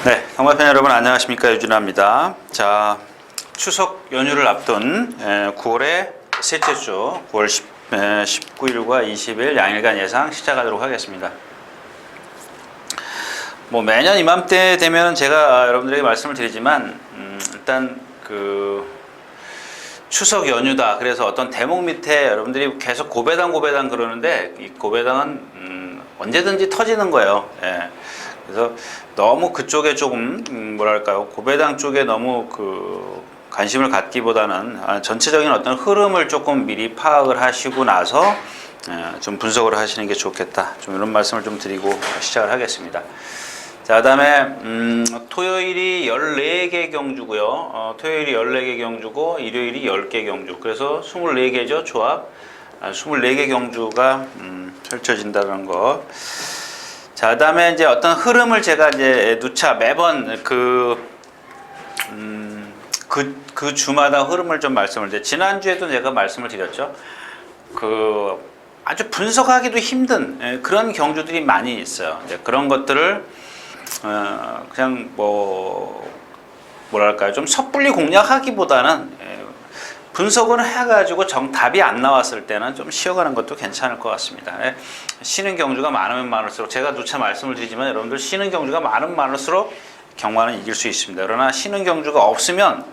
네, 경마팬 여러분 안녕하십니까, 유준하입니다. 자, 추석 연휴를 앞둔 9월의 셋째 주 9월 19일과 20일 양일간 예상 시작하도록 하겠습니다. 뭐 매년 이맘때 되면 제가 여러분들에게 말씀을 드리지만 일단 추석 연휴다. 그래서 어떤 대목 밑에 여러분들이 계속 고배당 그러는데 이 고배당은 언제든지 터지는 거예요. 예. 그래서 너무 그쪽에 조금 뭐랄까요, 고배당 쪽에 너무 관심을 갖기보다는 전체적인 어떤 흐름을 조금 미리 파악을 하시고 나서 좀 분석을 하시는 게 좋겠다. 좀 이런 말씀을 좀 드리고 시작을 하겠습니다. 자, 그다음에 토요일이 14개 경주고요. 토요일이 14개 경주고 일요일이 10개 경주. 그래서 24개죠, 조합. 24개 경주가 펼쳐진다는 거. 자, 그다음에 이제 어떤 흐름을 제가 이제 누차 매번 그 주마다 흐름을 좀 말씀을 드려요. 지난주에도 제가 말씀을 드렸죠. 아주 분석하기도 힘든 그런 경주들이 많이 있어요. 이제 그런 것들을 그냥 뭐랄까요, 좀 섣불리 공략하기보다는 분석을 해가지고 정답이 안 나왔을 때는 좀 쉬어가는 것도 괜찮을 것 같습니다. 쉬는 경주가 많으면 많을수록, 제가 누차 말씀을 드리지만 여러분들 쉬는 경주가 많을수록 경마는 이길 수 있습니다. 그러나 쉬는 경주가 없으면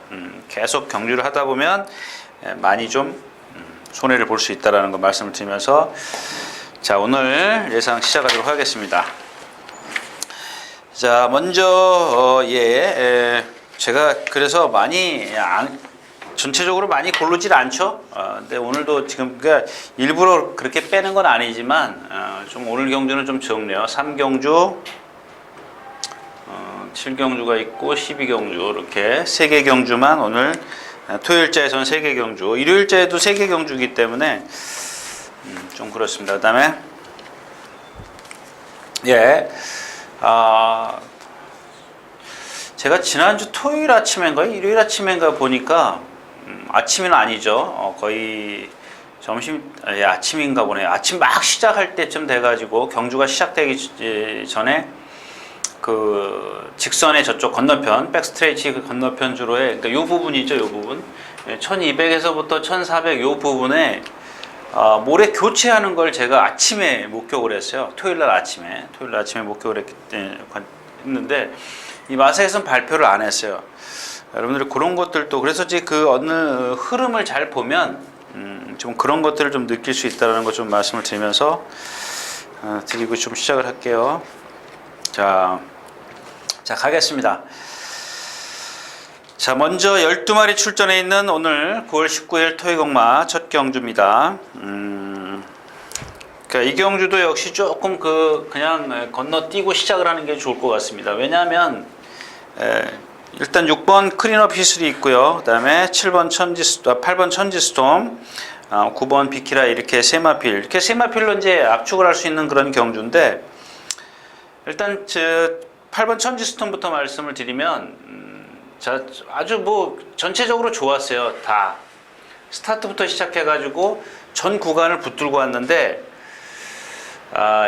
계속 경주를 하다 보면 많이 좀 손해를 볼 수 있다는 거 말씀을 드리면서, 자, 오늘 예상 시작하도록 하겠습니다. 자, 먼저 제가 그래서 전체적으로 많이 고르질 않죠. 근데 오늘도 지금 일부러 그렇게 빼는 건 아니지만 좀 오늘 경주는 좀 적네요. 3경주, 7경주가 있고 12경주, 이렇게 3개 경주만 오늘 토요일자에서는 3개 경주, 일요일자에도 3개 경주이기 때문에 좀 그렇습니다. 그 다음에 제가 지난주 토요일 아침인가 일요일 아침인가 보니까 아침은 아니죠. 거의 아침인가 보네요. 아침 막 시작할 때쯤 돼가지고 경주가 시작되기 전에 직선의 저쪽 건너편, 백스트레이치 건너편 주로에, 그러니까 요 부분이죠, 요 부분. 1200에서부터 1400 요 부분에 모레 교체하는 걸 제가 아침에 목격을 했어요. 토요일 날 아침에 목격을 했는데 이 마사에서는 발표를 안 했어요. 여러분들이 그런 것들도, 그래서 이제 어느 흐름을 잘 보면 좀 그런 것들을 좀 느낄 수 있다는 거 좀 말씀을 드리면서 드리고 좀 시작을 할게요. 자, 가겠습니다. 자, 먼저 12마리 출전해 있는 오늘 9월 19일 토요일경마 첫 경주입니다. 이 경주도 역시 조금 그냥 건너뛰고 시작을 하는 게 좋을 것 같습니다. 왜냐하면 일단 6번 클린업 휘슬이 있고요. 그 다음에 8번 천지스톰, 9번 비키라, 이렇게 이렇게 세마필로 이제 압축을 할 수 있는 그런 경주인데, 일단 8번 천지스톰부터 말씀을 드리면, 아주 전체적으로 좋았어요. 다 스타트부터 시작해가지고 전 구간을 붙들고 왔는데,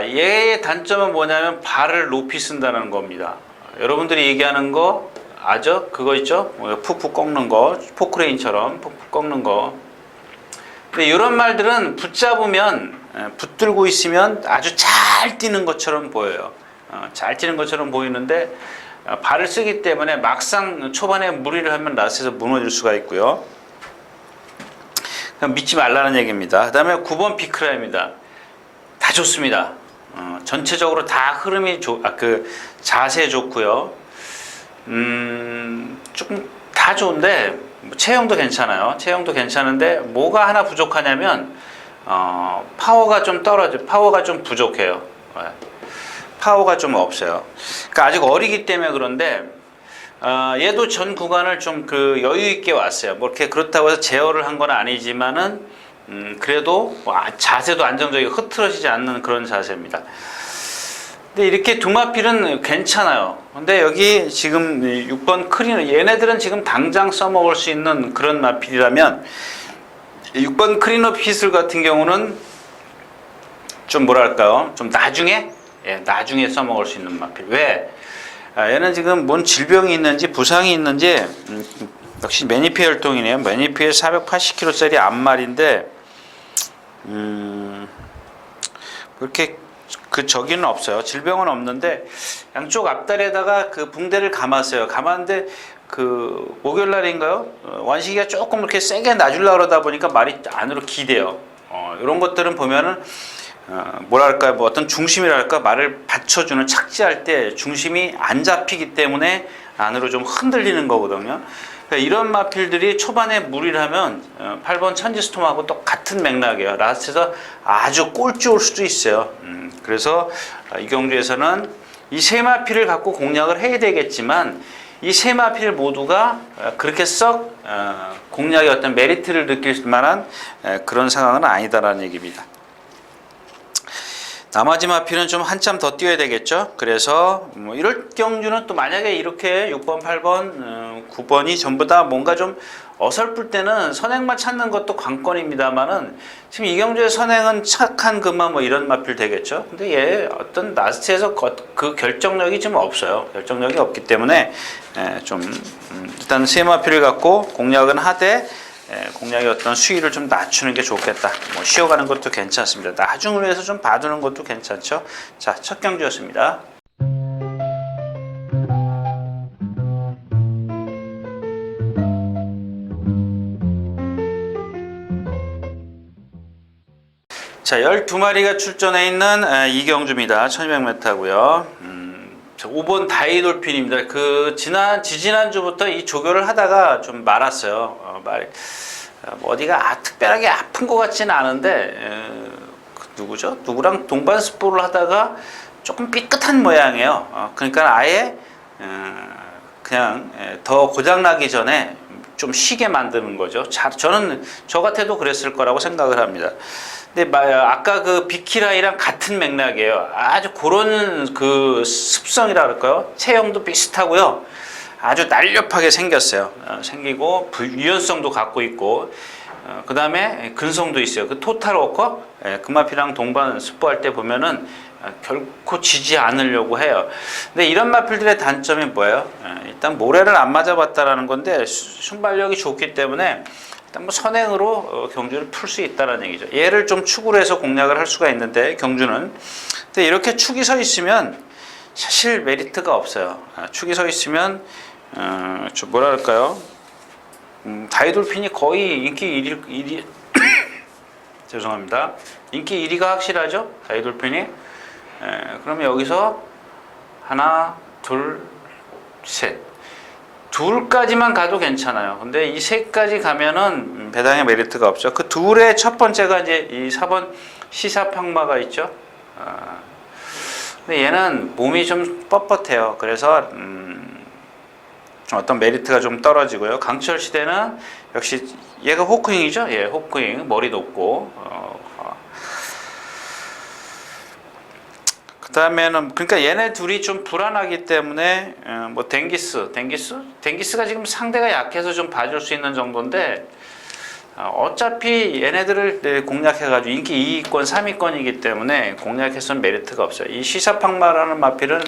얘의 단점은 뭐냐면 발을 높이 쓴다는 겁니다. 여러분들이 얘기하는 거 아죠? 그거 있죠? 푹푹 꺾는 거, 포크레인처럼 푹푹 꺾는 거. 근데 이런 말들은 붙들고 있으면 아주 잘 뛰는 것처럼 보여요. 잘 뛰는 것처럼 보이는데 발을 쓰기 때문에 막상 초반에 무리를 하면 라스에서 무너질 수가 있고요. 믿지 말라는 얘기입니다. 그 다음에 9번 비크라입니다. 다 좋습니다. 전체적으로 다 흐름이 자세 좋고요. 조금 다 좋은데 체형도 괜찮아요. 체형도 괜찮은데 뭐가 하나 부족하냐면 파워가 좀 파워가 좀 부족해요. 파워가 좀 없어요. 그러니까 아직 어리기 때문에 그런데 얘도 전 구간을 좀 여유 있게 왔어요. 뭐 이렇게 그렇다고 해서 제어를 한 건 아니지만은 그래도 자세도 안정적이고 흐트러지지 않는 그런 자세입니다. 근데 이렇게 두마필은 괜찮아요. 근데 여기 지금 6번 얘네들은 지금 당장 써먹을 수 있는 그런 마필이라면 6번 클린업 휘슬 같은 경우는 좀 뭐랄까요, 좀 나중에 써먹을 수 있는 마필. 왜? 얘는 지금 뭔 질병이 있는지 부상이 있는지 역시 매니피 혈통이네요. 매니피에 480kg짜리 암말인데 그렇게 그 저기는 없어요. 질병은 없는데 양쪽 앞다리에다가 그 붕대를 감았어요. 감았는데 그 목요일 날인가요? 완식이가 조금 이렇게 세게 놔주려고 그러다 보니까 말이 안으로 기대요. 이런 것들은 보면은 뭐랄까 뭐 어떤 중심이랄까 말을 받쳐주는 착지할 때 중심이 안 잡히기 때문에 안으로 좀 흔들리는 거거든요. 그러니까 이런 마필들이 초반에 무리하면 8번 천지스톰하고 또 같은 맥락이에요. 라스트에서 아주 꼴찌 올 수도 있어요. 그래서 이 경주에서는 이 세 마필을 갖고 공략을 해야 되겠지만 이 세 마필 모두가 그렇게 썩 공략의 어떤 메리트를 느낄 만한 그런 상황은 아니다라는 얘기입니다. 나머지 마필은 좀 한참 더 뛰어야 되겠죠. 그래서 뭐 이럴 경주는 또 만약에 이렇게 6번, 8번, 9번이 전부 다 뭔가 좀 어설플 때는 선행만 찾는 것도 관건입니다만은 지금 이 경주의 선행은 착한 금마 뭐 이런 마필 되겠죠. 근데 얘 어떤 라스트에서 그 결정력이 좀 없어요. 결정력이 없기 때문에 좀 일단 세 마필을 갖고 공략은 하되 공략의 어떤 수위를 좀 낮추는 게 좋겠다. 뭐 쉬어가는 것도 괜찮습니다. 나중을 위해서 좀 봐두는 것도 괜찮죠. 자, 첫 경주였습니다. 자, 12마리가 출전해 있는 이 경주입니다. 1200m고요. 5번 다이돌핀입니다. 그 지지난주부터 이 조교를 하다가 좀 말았어요. 어디가 특별하게 아픈 것 같지는 않은데 누구죠? 누구랑 동반 스포를 하다가 조금 삐끗한 모양이에요. 그러니까 아예 그냥 더 고장나기 전에 좀 쉬게 만드는 거죠. 저는 저 같아도 그랬을 거라고 생각을 합니다. 근데 아까 그 비키라이랑 같은 맥락이에요. 아주 그런 그 습성이라 그럴까요? 체형도 비슷하고요. 아주 날렵하게 생겼어요. 생기고 유연성도 갖고 있고 그 다음에 근성도 있어요. 그 토탈워커 금마피랑 동반 스포할 때 보면은 결코 지지 않으려고 해요. 근데 이런 마필들의 단점이 뭐예요? 일단 모래를 안 맞아봤다라는 건데 순발력이 좋기 때문에 일단 뭐 선행으로 경주를 풀 수 있다는 얘기죠. 얘를 좀 축으로 해서 공략을 할 수가 있는데 경주는 근데 이렇게 축이 서 있으면 사실 메리트가 없어요. 축이 서 있으면 좀 뭐라 할까요? 다이돌핀이 거의 인기 1위 죄송합니다. 인기 1위가 확실하죠? 다이돌핀이 그러면 여기서 하나, 둘, 셋 둘까지만 가도 괜찮아요. 근데 이 셋까지 가면은 배당의 메리트가 없죠. 그 둘의 첫 번째가 이제 이 4번 시사평마가 있죠. 근데 얘는 몸이 좀 뻣뻣해요. 그래서 어떤 메리트가 좀 떨어지고요. 강철 시대는 역시 얘가 호크잉이죠. 예, 호크잉 머리 높고 그 다음에는 그러니까 얘네 둘이 좀 불안하기 때문에 뭐 댕기스가 지금 상대가 약해서 좀 봐줄 수 있는 정도인데 어차피 얘네들을 공략해가지고 인기 2위권, 3위권이기 때문에 공략해서는 메리트가 없어요. 이 시사팡마라는 마필은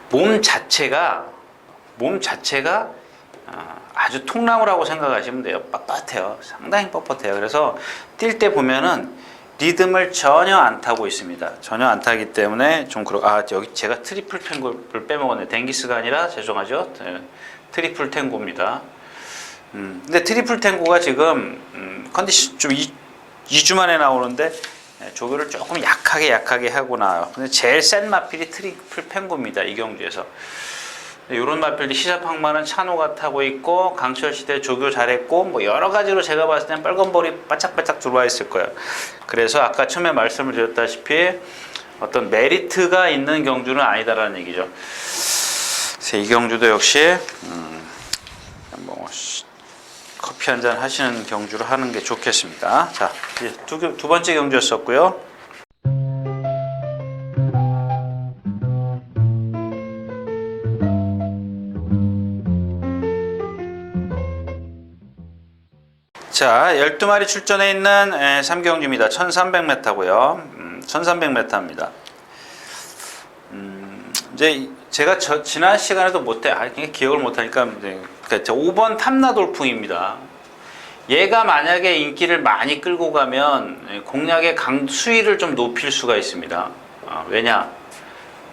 몸 자체가 아주 통나무라고 생각하시면 돼요. 뻣뻣해요. 상당히 뻣뻣해요. 그래서 뛸 때 보면은 리듬을 전혀 안 타고 있습니다. 전혀 안 타기 때문에 좀 여기 제가 트리플 탱고를 빼먹었네. 댕기스가 아니라 죄송하죠. 트리플 탱고입니다. 근데 트리플 탱고가 지금 컨디션 좀 2주 만에 나오는데 조교를 조금 약하게 하고 나와요. 근데 제일 센 마필이 트리플 탱고입니다. 이 경주에서. 이런 마필이 시사팡마는 찬호가 타고 있고 강철 시대 조교 잘했고 뭐 여러 가지로 제가 봤을 땐 빨간 볼이 바짝바짝 들어와 있을 거예요. 그래서 아까 처음에 말씀을 드렸다시피 어떤 메리트가 있는 경주는 아니다라는 얘기죠. 그래서 이 경주도 역시 뭐 커피 한잔 하시는 경주로 하는 게 좋겠습니다. 자, 이제 두 번째 경주였었고요. 자, 12마리 출전해 있는 3경주입니다. 1300m고요. 1300m입니다. 이제 제가 지난 시간에도 기억을 못하니까 이제 5번 탐라돌풍입니다. 얘가 만약에 인기를 많이 끌고 가면 공략의 수위를 좀 높일 수가 있습니다. 왜냐?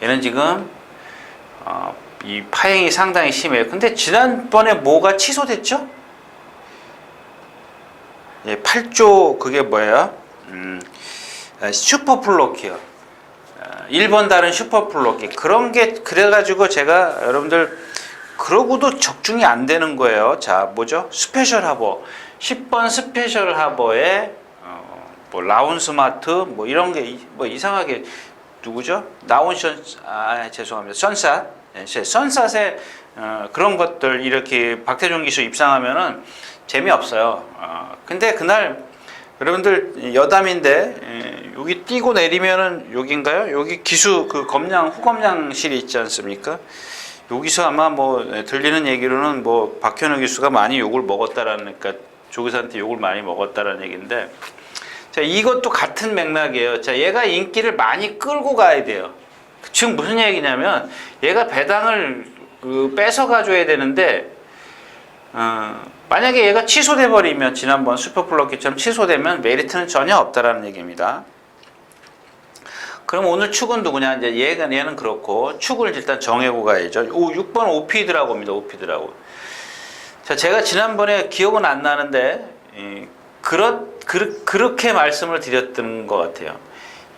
얘는 지금 이 파행이 상당히 심해요. 근데 지난번에 뭐가 취소됐죠? 예, 8조 그게 뭐예요? 슈퍼플로키요. 1번 달은 슈퍼플로키. 그런 게 그래가지고 제가 여러분들 그러고도 적중이 안 되는 거예요. 자, 뭐죠? 스페셜 하버. 10번 스페셜 하버에 뭐 라운스마트 뭐 이런 게 뭐 이상하게 누구죠? 죄송합니다. 선삿. 선삿에 그런 것들 이렇게 박태종 기수 입상하면은 재미없어요. 근데 그날 여러분들 여담인데 여기 뛰고 내리면은 여긴가요? 여기 기수 그 후검량실이 있지 않습니까? 여기서 아마 뭐 들리는 얘기로는 뭐 박현우 기수가 많이 욕을 먹었다라는, 그러니까 조교사한테 욕을 많이 먹었다라는 얘기인데, 자, 이것도 같은 맥락이에요. 자, 얘가 인기를 많이 끌고 가야 돼요. 즉 무슨 얘기냐면 얘가 배당을 뺏어 가줘야 되는데 만약에 얘가 취소돼 버리면, 지난번 슈퍼플러키처럼 취소되면 메리트는 전혀 없다라는 얘기입니다. 그럼 오늘 축은 누구냐? 이제 얘는 그렇고 축을 일단 정해고 가야죠. 6번 오피드라고입니다. 오피드라고. 자, 제가 지난번에 기억은 안 나는데 그렇게 말씀을 드렸던 것 같아요.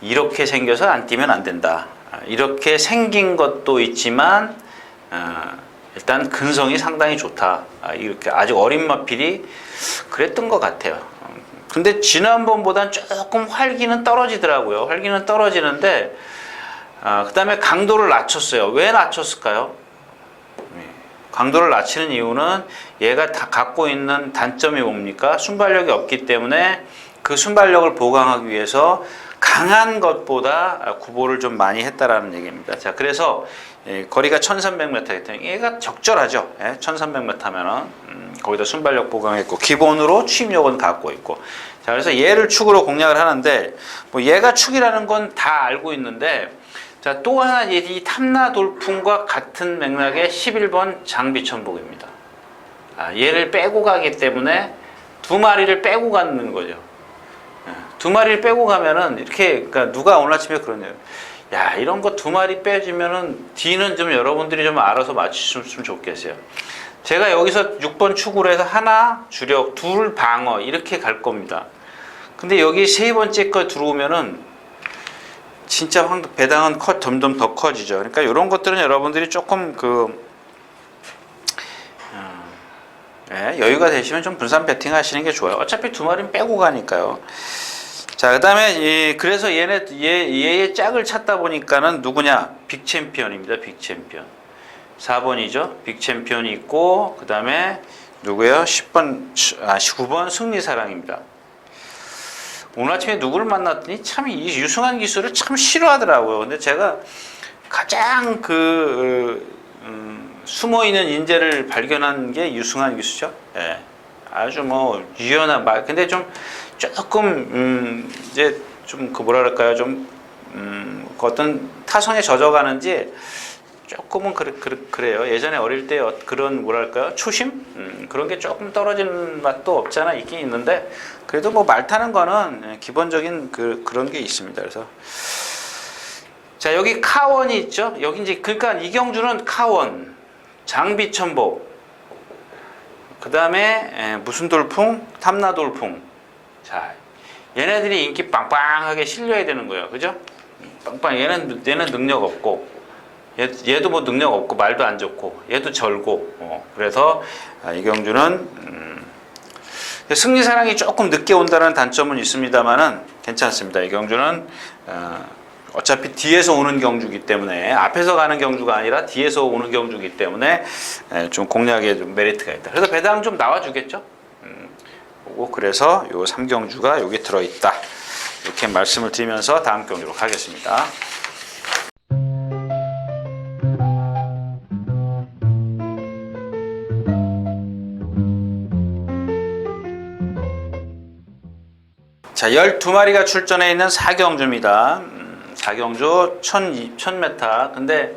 이렇게 생겨서 안 뛰면 안 된다. 이렇게 생긴 것도 있지만 일단 근성이 상당히 좋다. 이렇게 아직 어린 마필이 그랬던 것 같아요. 근데 지난번보단 조금 활기는 떨어지더라고요. 활기는 떨어지는데 그 다음에 강도를 낮췄어요. 왜 낮췄을까요? 강도를 낮추는 이유는 얘가 다 갖고 있는 단점이 뭡니까? 순발력이 없기 때문에 그 순발력을 보강하기 위해서 강한 것보다 구보를 좀 많이 했다라는 얘기입니다. 자, 그래서 거리가 1300m이기 때문에 얘가 적절하죠. 1300m 하면은 거기다 순발력 보강했고 기본으로 추임력은 갖고 있고. 자, 그래서 얘를 축으로 공략을 하는데 뭐 얘가 축이라는 건 다 알고 있는데, 자, 또 하나 이 탐라돌풍과 같은 맥락의 11번 장비천복입니다. 얘를 빼고 가기 때문에 두 마리를 빼고 가는 거죠. 두 마리를 빼고 가면은 이렇게, 그러니까 누가 오늘 아침에 그러네요. 야, 이런 거 두 마리 빼주면은 뒤는 좀 여러분들이 좀 알아서 맞추셨으면 좋겠어요. 제가 여기서 6번 축으로 해서 하나 주력, 둘 방어 이렇게 갈 겁니다. 근데 여기 세 번째 거 들어오면은 진짜 배당은 점점 더 커지죠. 그러니까 이런 것들은 여러분들이 조금 여유가 되시면 좀 분산 배팅 하시는 게 좋아요. 어차피 두 마리는 빼고 가니까요. 자, 그 다음에 그래서 얘의 짝을 찾다 보니까는 누구냐? 빅챔피언입니다. 빅챔피언. 4번이죠. 빅챔피언이 있고, 그 다음에 누구예요? 9번 승리사랑입니다. 오늘 아침에 누구를 만났더니 참 이 유승환 기수를 참 싫어하더라고요. 근데 제가 가장 숨어있는 인재를 발견한 게 유승환 기수죠. 예. 아주 뭐 유연한 말. 근데 조금 이제 좀 뭐랄까요, 좀 어떤 타성에 젖어가는지 조금은 그래요. 예전에 어릴 때 그런 뭐랄까요, 초심 그런 게 조금 떨어지는 맛도 없잖아 있긴 있는데, 그래도 뭐 말 타는 거는 기본적인 그런 게 있습니다. 그래서 자, 여기 카원이 있죠. 여기 이제 그러니까 이경주는 카원, 장비천복, 그 다음에 무슨 돌풍? 탐라돌풍. 자, 얘네들이 인기 빵빵하게 실려야 되는 거예요. 그죠? 빵빵. 얘는 능력 없고, 얘도 뭐 능력 없고, 말도 안 좋고, 얘도 절고. 그래서 이경주는 승리사랑이 조금 늦게 온다는 단점은 있습니다만은 괜찮습니다. 이경주는 어차피 뒤에서 오는 경주기 때문에, 앞에서 가는 경주가 아니라 뒤에서 오는 경주기 때문에 좀 공략에 좀 메리트가 있다. 그래서 배당 좀 나와주겠죠. 그래서 요 3경주가 여기 들어있다. 이렇게 말씀을 드리면서 다음 경주로 가겠습니다. 자, 12마리가 출전해 있는 4경주입니다. 4경주 1000m. 근데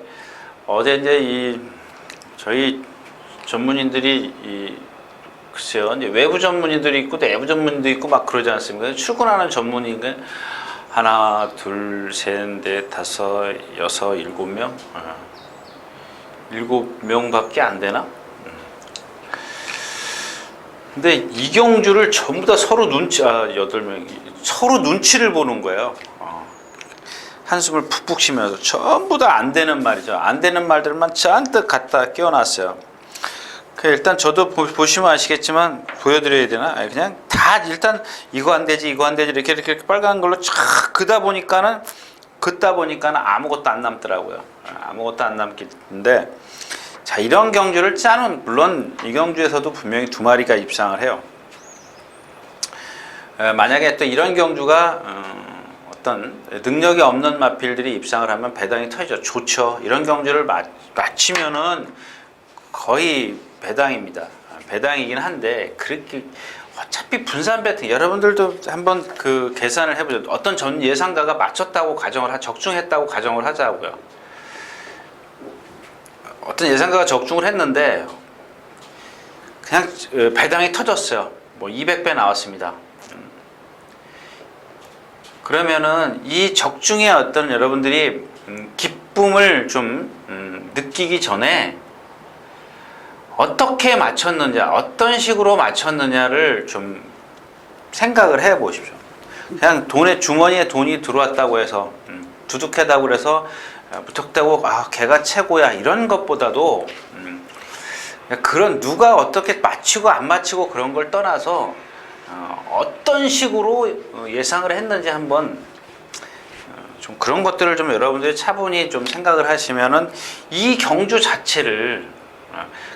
어제 이제 저희 전문인들이 글쎄요, 이제 외부 전문인들이 있고 내부 전문인도 있고 막 그러지 않습니까? 출근하는 전문인은 하나, 둘, 셋, 넷, 다섯, 여섯, 7명? 7명밖에 안 되나? 근데 이경주를 전부 다 서로 8명이 서로 눈치를 보는 거예요. 한숨을 푹푹 쉬면서 전부 다 안 되는 말이죠. 안 되는 말들만 잔뜩 갖다 끼워놨어요. 일단 저도 보시면 아시겠지만 보여드려야 되나? 그냥 다 일단 이거 안 되지 이렇게 빨간 걸로 쫙 긋다 보니까는 아무것도 안 남더라고요. 아무것도 안 남기는데, 자, 이런 경주를 짜는, 물론 이 경주에서도 분명히 2마리가 입상을 해요. 만약에 또 이런 경주가 어떤 능력이 없는 마필들이 입상을 하면 배당이 터지죠. 좋죠. 이런 경주를 맞추면은 거의 배당입니다. 배당이긴 한데, 그렇게 어차피 분산 배팅, 여러분들도 한번 그 계산을 해보죠. 어떤 전 예상가가 맞췄다고 적중했다고 가정을 하자고요. 어떤 예상가가 적중을 했는데 그냥 배당이 터졌어요. 뭐 200배 나왔습니다. 그러면은 이 적중의 어떤 여러분들이 기쁨을 좀 느끼기 전에 어떻게 맞췄느냐, 어떤 식으로 맞췄느냐를 좀 생각을 해 보십시오. 그냥 주머니에 돈이 들어왔다고 해서 두둑하다고 그래서 무턱대고 걔가 최고야 이런 것보다도 그런 누가 어떻게 맞히고 안 맞히고 그런 걸 떠나서 어떤 식으로 예상을 했는지 한번 좀 그런 것들을 좀 여러분들이 차분히 좀 생각을 하시면은 이 경주 자체를,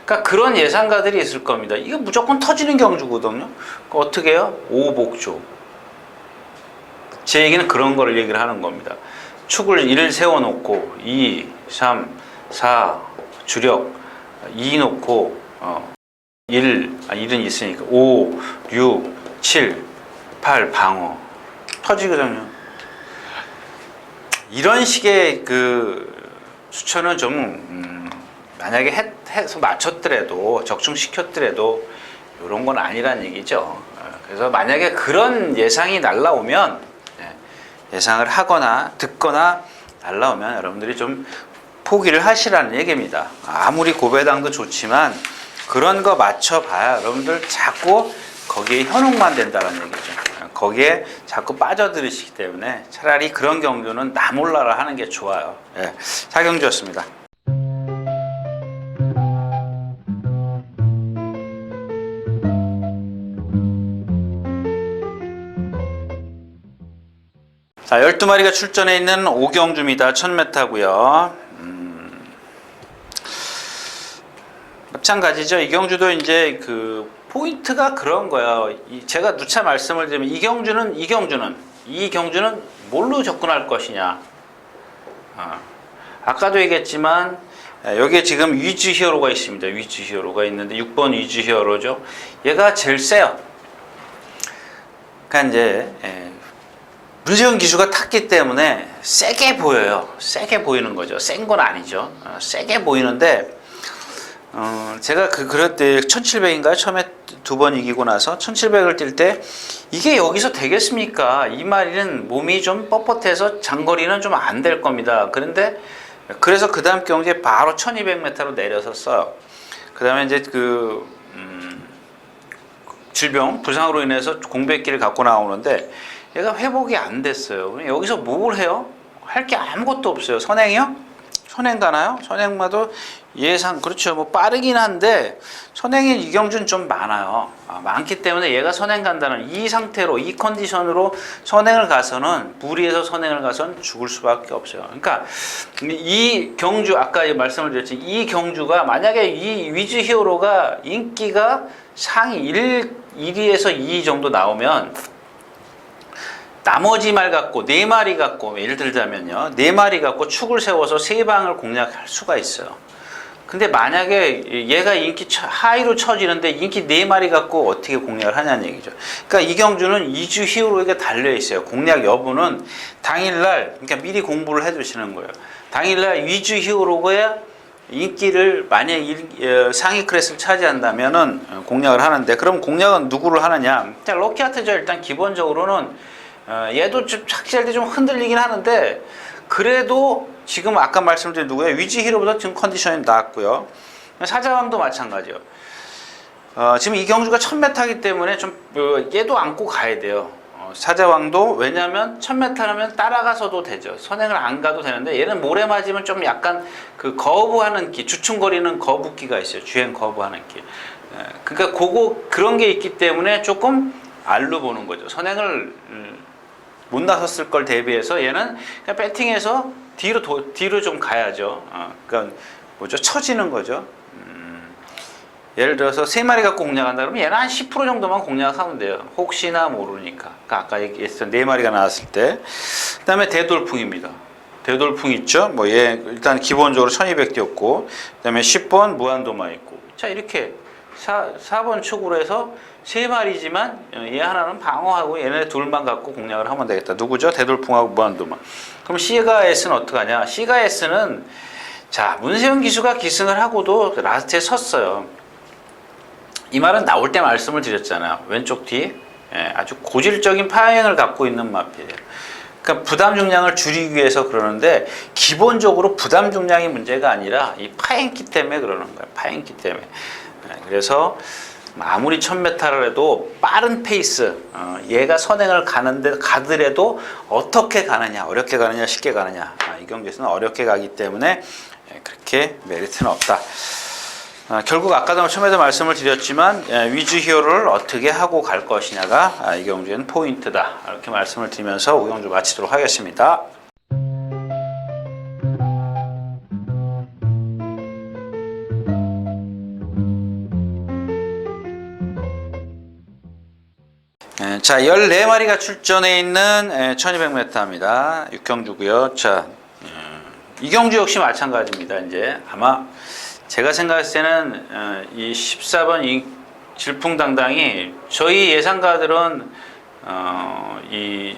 그러니까 그런 예상가들이 있을 겁니다. 이거 무조건 터지는 경주거든요. 그러니까 어떻게 해요? 오복조. 제 얘기는 그런 거를 얘기를 하는 겁니다. 축을 1을 세워놓고 2, 3, 4 주력 2 놓고 1은 있으니까 5, 6, 7, 8 방어 터지거든요. 이런 식의 그 추천은 좀 만약에 해서 맞췄더라도 적중시켰더라도 이런 건 아니란 얘기죠. 그래서 만약에 그런 예상이 날라오면, 예상을 하거나 듣거나 날라오면 여러분들이 좀 포기를 하시라는 얘기입니다. 아무리 고배당도 좋지만 그런 거 맞춰봐야 여러분들 자꾸 거기에 현혹만 된다는 얘기죠. 거기에 자꾸 빠져들으시기 때문에 차라리 그런 경주는 나 몰라라 하는 게 좋아요. 사경주였습니다. 자, 12마리가 출전해 있는 오경주입니다. 1000m고요. 마찬가지죠. 이 경주도 이제 그 포인트가 그런 거예요. 제가 누차 말씀을 드리면 이 경주는 뭘로 접근할 것이냐. 아까도 얘기했지만 여기에 지금 위즈 히어로가 있습니다. 위즈 히어로가 있는데 6번 위즈 히어로죠. 얘가 제일 세요. 그러니까 이제 문세영 기수가 탔기 때문에 세게 보여요. 세게 보이는 거죠. 센 건 아니죠. 세게 보이는데 제가 그럴 때 1700인가요? 처음에 2번 이기고 나서 1700을 뛸 때 이게 여기서 되겠습니까? 이 마리는 몸이 좀 뻣뻣해서 장거리는 좀 안 될 겁니다. 그래서 그 다음 경기에 바로 1200m로 내려서 써요. 그 다음에 이제 질병, 부상으로 인해서 공백기를 갖고 나오는데 얘가 회복이 안 됐어요. 여기서 뭘 해요? 할 게 아무것도 없어요. 선행이요? 선행 가나요? 선행마도 예상, 그렇죠. 뭐 빠르긴 한데 선행이 이경주는 좀 많아요. 많기 때문에 얘가 선행 간다는 이 상태로, 이 컨디션으로 선행을 가서는, 무리해서 선행을 가서는 죽을 수밖에 없어요. 그러니까 이 경주, 아까 말씀을 드렸지, 이 경주가 만약에 이 위즈 히어로가 인기가 상위 1위에서 2위 정도 나오면 나머지 말 갖고 4마리 갖고, 예를 들자면요, 4마리 갖고 축을 세워서 3방을 공략할 수가 있어요. 근데 만약에 얘가 인기 하이로 쳐지는데 인기 4마리 갖고 어떻게 공략을 하냐는 얘기죠. 그러니까 이경주는 위즈 히어로에게 달려있어요. 공략 여부는 당일날, 그러니까 미리 공부를 해두시는 거예요. 당일날 위즈 히어로가 인기를 만약 상위 클래스를 차지한다면은 공략을 하는데, 그럼 공략은 누구를 하느냐? 자, 럭키하트죠. 일단 기본적으로는 얘도 좀 착지할 때 좀 흔들리긴 하는데, 그래도 지금 아까 말씀드린 누구예요? 위즈 히로보다 지금 컨디션이 나았고요. 사자왕도 마찬가지요. 지금 이 경주가 1000m이기 때문에 좀 얘도 안고 가야 돼요. 사자왕도. 왜냐면 1000m라면 따라가서도 되죠. 선행을 안 가도 되는데, 얘는 모래 맞으면 좀 약간 그 거부하는 기, 주춤거리는 거북기가 있어요. 주행 거부하는 기. 그러니까 그런 게 있기 때문에 조금 알로 보는 거죠. 선행을 못 나섰을 걸 대비해서 얘는 그냥 배팅해서 뒤로 좀 가야죠. 그러니까 뭐죠? 처지는 거죠. 예를 들어서 3마리 갖고 공략한다 그러면 얘는 한 10% 정도만 공략하면 돼요. 혹시나 모르니까. 그러니까 아까 얘기했던 4마리가 나왔을 때. 그 다음에 대돌풍입니다. 대돌풍 있죠? 뭐 얘 일단 기본적으로 1200 뛰었고, 그 다음에 10번 무한도마 있고. 자, 이렇게 4번 축으로 해서 3마리지만 얘 하나는 방어하고 얘네 둘만 갖고 공략을 하면 되겠다. 누구죠? 대돌풍하고 무한도마. 그럼 C가 S는 어떡하냐? C가 S는, 자, 문세영 기수가 기승을 하고도 라스트에 섰어요. 이 말은 나올 때 말씀을 드렸잖아요. 왼쪽 뒤, 아주 고질적인 파행을 갖고 있는 마필이에요. 그러니까 부담 중량을 줄이기 위해서 그러는데, 기본적으로 부담 중량이 문제가 아니라 이 파행기 때문에 그러는 거예요. 파행기 때문에. 그래서 아무리 1000m를 해도 빠른 페이스, 얘가 선행을 가더라도 어떻게 가느냐, 어렵게 가느냐, 쉽게 가느냐, 이 경기에서는 어렵게 가기 때문에 그렇게 메리트는 없다. 결국 아까도 처음에도 말씀을 드렸지만, 위즈 히어로를 어떻게 하고 갈 것이냐가 이 경주에는 포인트다. 이렇게 말씀을 드리면서 오경주 마치도록 하겠습니다. 자, 14마리가 출전해 있는 1200m입니다. 6경주고요. 자, 이 경주 역시 마찬가지입니다. 이제 아마 제가 생각했을 때는 이 14번 이 질풍당당이 저희 예상가들은 이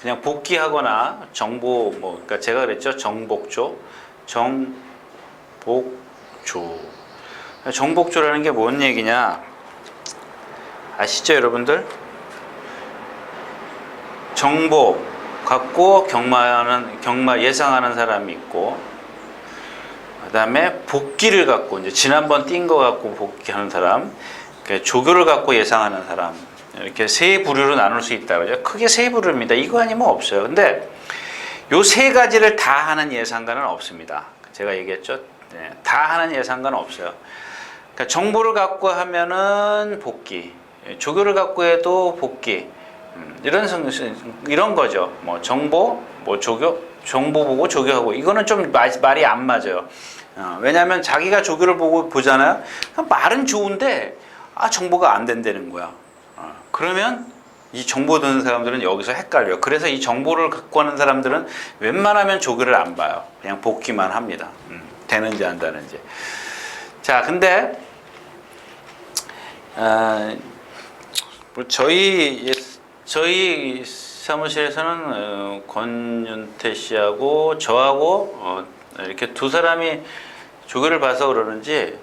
그냥 복귀하거나 정보, 뭐 그러니까 제가 그랬죠. 정복조. 정복조라는 게 뭔 얘기냐 아시죠, 여러분들? 정보 갖고 경마 예상하는 사람이 있고, 그다음에 복귀를 갖고, 이제 지난번 뛴 거 갖고 복귀하는 사람, 조교를 갖고 예상하는 사람, 이렇게 세 부류로 나눌 수 있다 그러죠. 크게 세 부류입니다. 이거 아니면 없어요. 근데 요 세 가지를 다 하는 예상가는 없습니다. 제가 얘기했죠. 다 하는 예상가는 없어요. 그러니까 정보를 갖고 하면은 복귀, 조교를 갖고 해도 복귀, 이런 거죠. 뭐 정보, 뭐 조교, 정보 보고 조교하고, 이거는 좀 말이 안 맞아요. 왜냐하면 자기가 조교를 보잖아요. 말은 좋은데 정보가 안 된다는 거야. 그러면 이 정보 듣는 사람들은 여기서 헷갈려요. 그래서 이 정보를 갖고 하는 사람들은 웬만하면 조교를 안 봐요. 그냥 복귀만 합니다. 되는지 안 되는지. 자, 근데 저희 사무실에서는 권윤태 씨하고 저하고 이렇게 두 사람이 조교를 봐서 그러는지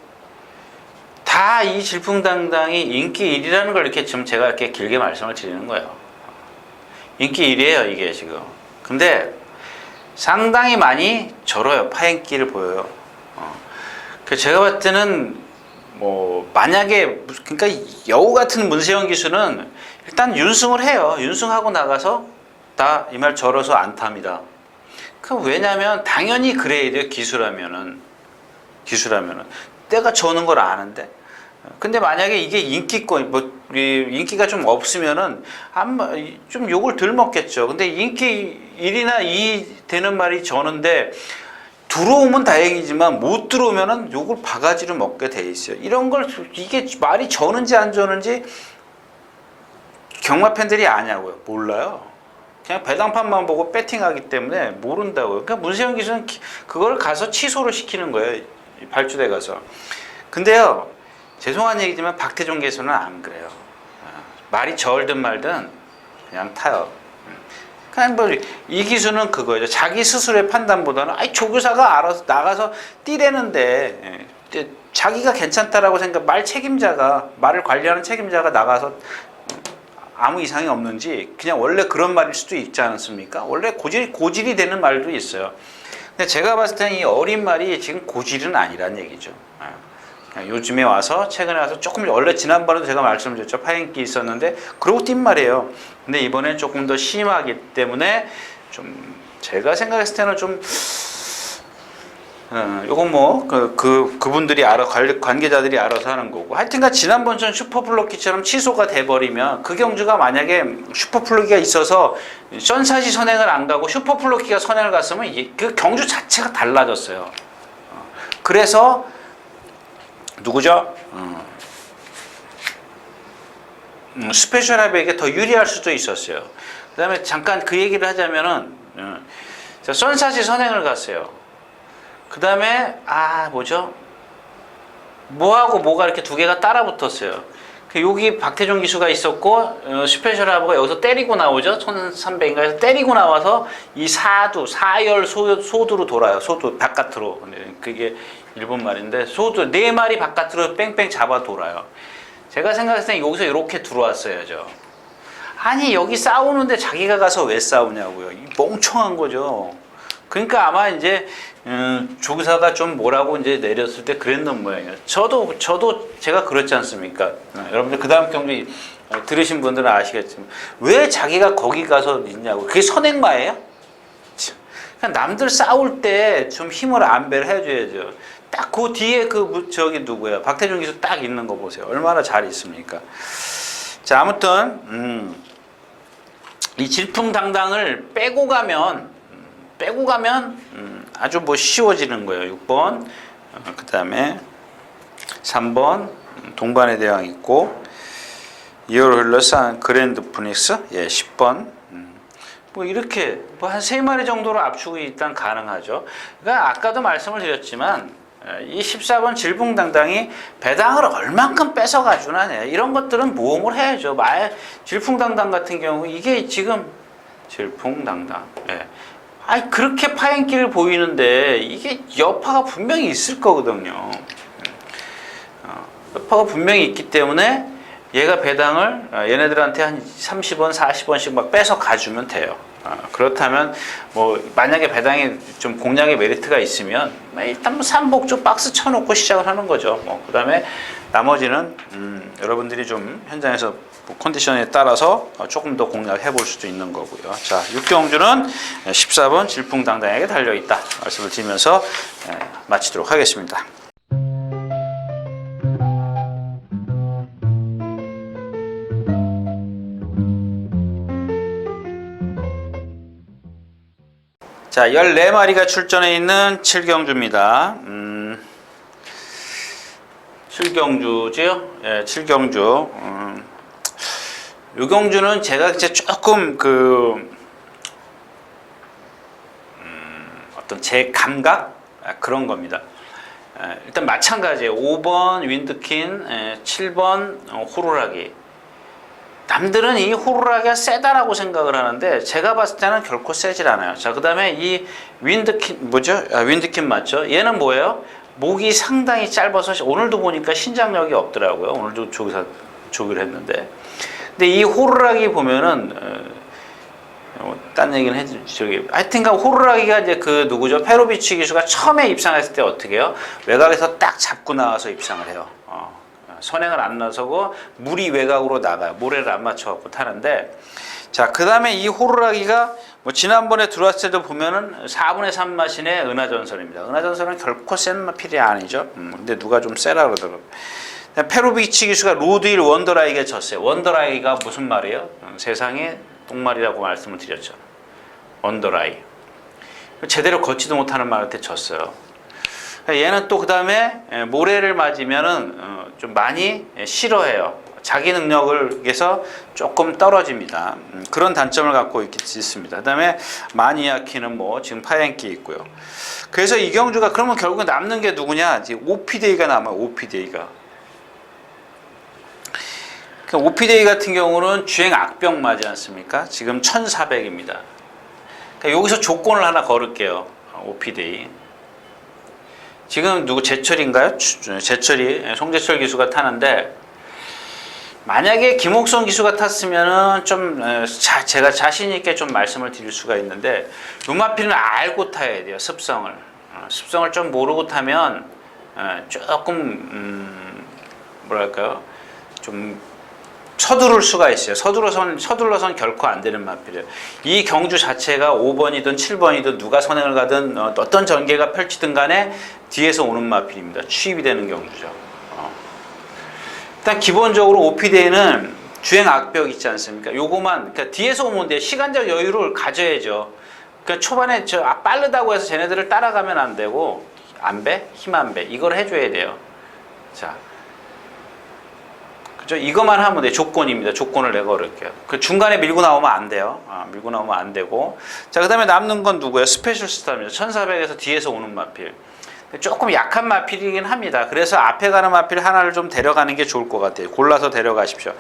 다 이 질풍당당이 인기 1위라는 걸 이렇게 지금 제가 이렇게 길게 말씀을 드리는 거예요. 인기 1위예요, 이게 지금. 근데 상당히 많이 절어요. 파행기를 보여요. 제가 봤을 때는 뭐 만약에, 그러니까 여우 같은 문세영 기수는 일단 윤승을 해요. 윤승하고 나가서 다 이 말 절어서 안 탑니다. 왜냐면 당연히 그래야 돼요. 기수라면은 내가 저는 걸 아는데. 근데 만약에 이게 인기권, 인기가 좀 없으면은 좀 욕을 덜 먹겠죠. 근데 인기 1이나 2 되는 말이 저는데, 들어오면 다행이지만 못 들어오면은 욕을 바가지로 먹게 돼 있어요. 이런 걸, 이게 말이 저는지 안 저는지 경마 팬들이 아냐고요. 몰라요. 그냥 배당판만 보고 배팅하기 때문에 모른다고요. 그러니까 문세영 기수는 그걸 가서 취소를 시키는 거예요. 발주대 가서. 근데요, 죄송한 얘기지만 박태종 기수는 안 그래요. 말이 저을든 말든 그냥 타요. 그냥 뭐 이 기수는 그거예요. 자기 스스로의 판단보다는 아이 조교사가 알아서 나가서 뛰래는데 자기가 괜찮다라고 생각 말 책임자가 말을 관리하는 책임자가 나가서 아무 이상이 없는지 그냥 원래 그런 말일 수도 있지 않습니까? 원래 고질이 되는 말도 있어요. 근데 제가 봤을 때는 이 어린 말이 지금 고질은 아니란 얘기죠. 요즘에 와서 최근에 와서 조금 원래 지난번에도 제가 말씀드렸죠. 파행기 있었는데 그러고 뛴 말이에요. 근데 이번엔 조금 더 심하기 때문에 좀 제가 생각했을 때는 좀 요건 뭐 그분들이 관계자들이 알아서 하는 거고 하여튼간 지난번처럼 슈퍼플러키처럼 취소가 돼버리면 그 경주가 만약에 슈퍼플러키가 있어서 썬샷이 선행을 안 가고 슈퍼플러키가 선행을 갔으면 그 경주 자체가 달라졌어요. 그래서 누구죠? 스페셜합에게 더 유리할 수도 있었어요. 그 다음에 잠깐 그 얘기를 하자면은 썬샷이 선행을 갔어요. 그 다음에 뭐죠? 뭐하고 뭐가 이렇게 두 개가 따라 붙었어요. 여기 박태종 기수가 있었고 스페셜하브가 여기서 때리고 나오죠. 1300인가에서 때리고 나와서 이 사열 소두로 돌아요. 소두 바깥으로. 그게 일본 말인데 소두 4마리 바깥으로 뺑뺑 잡아 돌아요. 제가 생각했을 때 여기서 이렇게 들어왔어야죠. 아니 여기 싸우는데 자기가 가서 왜 싸우냐고요. 멍청한 거죠. 그러니까 아마 이제 조교사가 좀 뭐라고 이제 내렸을 때 그랬던 모양이에요. 저도 제가 그렇지 않습니까? 여러분들 그 다음 경기 들으신 분들은 아시겠지만 왜 자기가 거기 가서 있냐고. 그게 선행마예요? 그냥 남들 싸울 때 좀 힘을 안배를 해줘야죠. 딱 그 뒤에 저기 누구야? 박태종 기수 딱 있는 거 보세요. 얼마나 잘 있습니까? 자 아무튼 이 질풍당당을 빼고 가면 아주 뭐 쉬워지는 거예요. 6번 그 다음에 3번 동반의 대왕 있고 이어를러스 그랜드 푸닉스 10번 뭐 이렇게 뭐 한 3마리 정도로 압축이 일단 가능하죠. 그러니까 아까도 말씀을 드렸지만 이 14번 질풍당당이 배당을 얼만큼 뺏어가주나 이런 것들은 모험을 해야죠. 질풍당당 같은 경우 이게 지금 질풍당당 그렇게 파행길을 보이는데 이게 여파가 분명히 있을 거거든요. 여파가 분명히 있기 때문에 얘가 배당을 얘네들한테 한 30원, 40원씩 막 뺏어 가주면 돼요. 그렇다면 뭐 만약에 배당에 좀 공략의 메리트가 있으면 일단 뭐 삼복조 박스 쳐놓고 시작을 하는 거죠. 그 다음에 나머지는 여러분들이 좀 현장에서 컨디션에 따라서 조금 더 공략해 볼 수도 있는 거고요. 자, 육경주는 14번 질풍당당하게 달려있다 말씀을 드리면서 마치도록 하겠습니다. 자, 14마리가 출전해 있는 7경주입니다. 7경주지요? 예, 7경주. 이 경주는 제가 이제 조금 어떤 제 감각 그런 겁니다. 일단 마찬가지예요. 5번 윈드킨, 7번 호루라기. 남들은 이 호루라기가 세다라고 생각을 하는데 제가 봤을 때는 결코 세질 않아요. 자, 그 다음에 이 윈드킨 뭐죠? 윈드킨 맞죠? 얘는 뭐예요? 목이 상당히 짧아서 오늘도 보니까 신장력이 없더라고요. 오늘도 조교를 했는데. 근데 이 호루라기 보면은 딴 얘기는 해주죠. 하여튼간 호루라기가 이제 누구죠? 페로비치 기수가 처음에 입상했을 때 어떻게 해요? 외곽에서 딱 잡고 나와서 입상을 해요. 선행을 안 나서고 물이 외곽으로 나가요. 모래를 안 맞춰갖고 타는데, 자, 그 다음에 이 호루라기가 뭐 지난번에 들어왔을 때도 보면은 4분의 3 마신의 은하전설입니다. 은하전설은 결코 센 필이 아니죠. 근데 누가 좀 세라 그러더라고요. 페로비치 기수가 로드힐 원더라이게 졌어요. 원더라이가 무슨 말이에요? 세상에 똥말이라고 말씀을 드렸죠. 원더라이. 제대로 걷지도 못하는 말한테 졌어요. 얘는 또 그 다음에 모래를 맞으면은 좀 많이 싫어해요. 자기 능력에서 조금 떨어집니다. 그런 단점을 갖고 있습니다. 그 다음에 마니아키는 뭐 지금 파행기 있고요. 그래서 이 경주가 그러면 결국 남는 게 누구냐? 오피데이가 남아요. 오피데이가. 오피데이 같은 경우는 주행 악병 맞지 않습니까? 지금 1400입니다. 그러니까 여기서 조건을 하나 걸을게요. OP데이. 지금 누구 제철인가요? 제철이 송제철 기수가 타는데 만약에 김옥성 기수가 탔으면은 좀 제가 자신 있게 좀 말씀을 드릴 수가 있는데 루마필은 알고 타야 돼요. 습성을 좀 모르고 타면 조금 뭐랄까요? 좀 서두를 수가 있어요. 서둘러선 결코 안 되는 마필이에요. 이 경주 자체가 5번이든 7번이든 누가 선행을 가든 어떤 전개가 펼치든 간에 뒤에서 오는 마필입니다. 취입이 되는 경주죠. 일단 기본적으로 OP데이는 주행 악벽 있지 않습니까? 요거만 그러니까 뒤에서 오면 돼요. 시간적 여유를 가져야죠. 그러니까 초반에 빠르다고 해서 쟤네들을 따라가면 안 되고 힘 안 배 이걸 해줘야 돼요. 자. 이것만 하면 돼. 조건입니다. 조건을 내가 걸을게요. 그 중간에 밀고 나오면 안 돼요. 밀고 나오면 안 되고. 자, 그 다음에 남는 건 누구예요? 스페셜 스타입니다. 1400에서 뒤에서 오는 마필. 조금 약한 마필이긴 합니다. 그래서 앞에 가는 마필 하나를 좀 데려가는 게 좋을 것 같아요. 골라서 데려가십시오.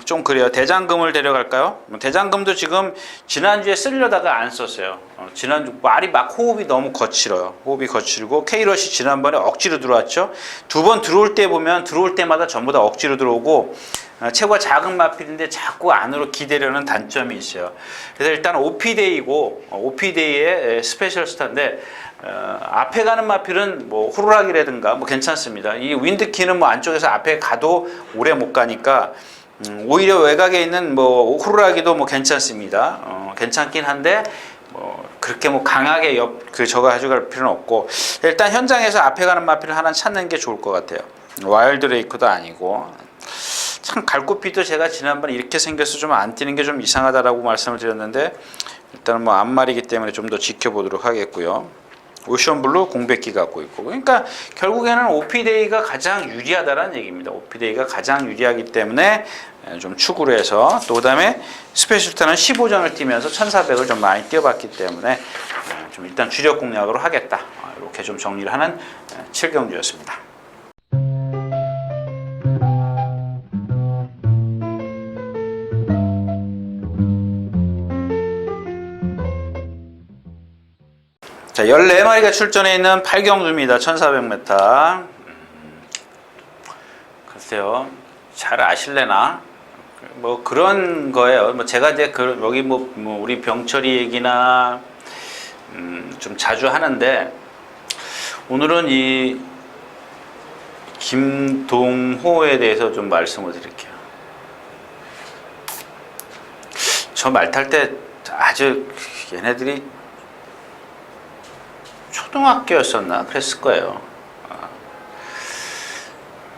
좀 그래요. 대장금을 데려갈까요? 대장금도 지금 지난주에 쓰려다가 안 썼어요. 지난주 말이 막 호흡이 너무 거칠어요. 호흡이 거칠고 K러시 지난번에 억지로 들어왔죠. 두 번 들어올 때 보면 들어올 때마다 전부 다 억지로 들어오고 체구가 작은 마필인데 자꾸 안으로 기대려는 단점이 있어요. 그래서 일단 OP데이고 OP데이의 스페셜 스타인데 앞에 가는 마필은 뭐 호루라기라든가 뭐 괜찮습니다. 이 윈드키는 뭐 안쪽에서 앞에 가도 오래 못 가니까 오히려 외곽에 있는 뭐 호루라기도 뭐 괜찮습니다. 괜찮긴 한데 뭐 그렇게 뭐 강하게 저거 가져갈 필요는 없고 일단 현장에서 앞에 가는 마필을 하나 찾는 게 좋을 것 같아요. 와일드 레이크도 아니고 참 갈고피도 제가 지난번에 이렇게 생겨서 좀 안 뛰는 게 좀 이상하다라고 말씀을 드렸는데 일단은 뭐 앞말이기 때문에 좀 더 지켜보도록 하겠고요. 오션블루 공백기 갖고 있고 그러니까 결국에는 OP데이가 가장 유리하다는 얘기입니다. OP데이가 가장 유리하기 때문에 좀 추구를 해서 또 그다음에 스페셜타는 15전을 뛰면서 1400을 좀 많이 뛰어봤기 때문에 좀 일단 주력 공략으로 하겠다 이렇게 좀 정리를 하는 7경주였습니다. 자, 14마리가 출전해 있는 8경주입니다. 1400m. 글쎄요. 잘 아실래나? 뭐 그런 거예요. 뭐 제가 이제 여기 뭐 우리 병철이 얘기나 좀 자주 하는데 오늘은 이 김동호에 대해서 좀 말씀을 드릴게요. 저 말 탈 때 아주 얘네들이 초등학교였었나? 그랬을 거예요.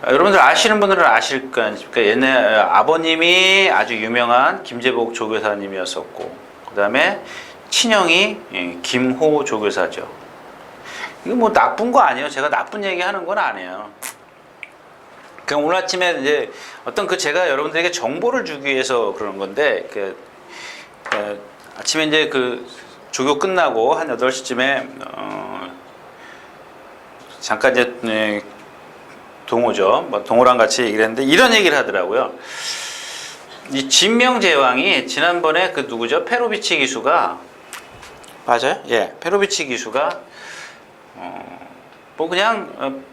여러분들 아시는 분들은 아실 거예요. 그러니까 옛날 아버님이 아주 유명한 김재복 조교사님이었었고, 그 다음에 친형이 김호 조교사죠. 이거 뭐 나쁜 거 아니에요. 제가 나쁜 얘기 하는 건 아니에요. 그냥 오늘 아침에 이제 어떤 제가 여러분들에게 정보를 주기 위해서 그러는 건데, 아침에 이제 조교 끝나고 한 8시쯤에 잠깐 이제 동호죠. 뭐 동호랑 같이 얘기를 했는데 이런 얘기를 하더라고요. 이 진명제왕이 지난번에 누구죠? 페로비치 기수가 맞아요? 예, 페로비치 기수가 뭐 그냥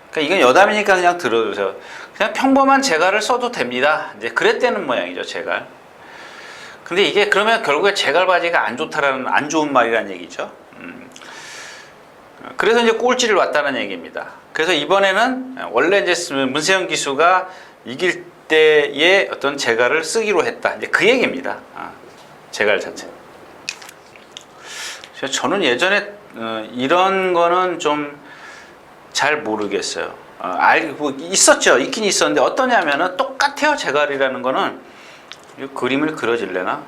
그러니까 이건 여담이니까 그냥 들어주세요. 그냥 평범한 제갈을 써도 됩니다. 이제 그랬다는 모양이죠, 제갈. 근데 이게 그러면 결국에 제갈바지가 안 좋다라는 안 좋은 말이라는 얘기죠. 그래서 이제 꼴찌를 왔다는 얘기입니다. 그래서 이번에는 원래 이제 문세영 기수가 이길 때의 어떤 제갈을 쓰기로 했다. 이제 그 얘기입니다. 제갈 자체. 저는 예전에 이런 거는 좀 잘 모르겠어요. 알고 있었죠. 있긴 있었는데 어떠냐면은 똑같아요. 제갈이라는 거는 이 그림을 그려질래나?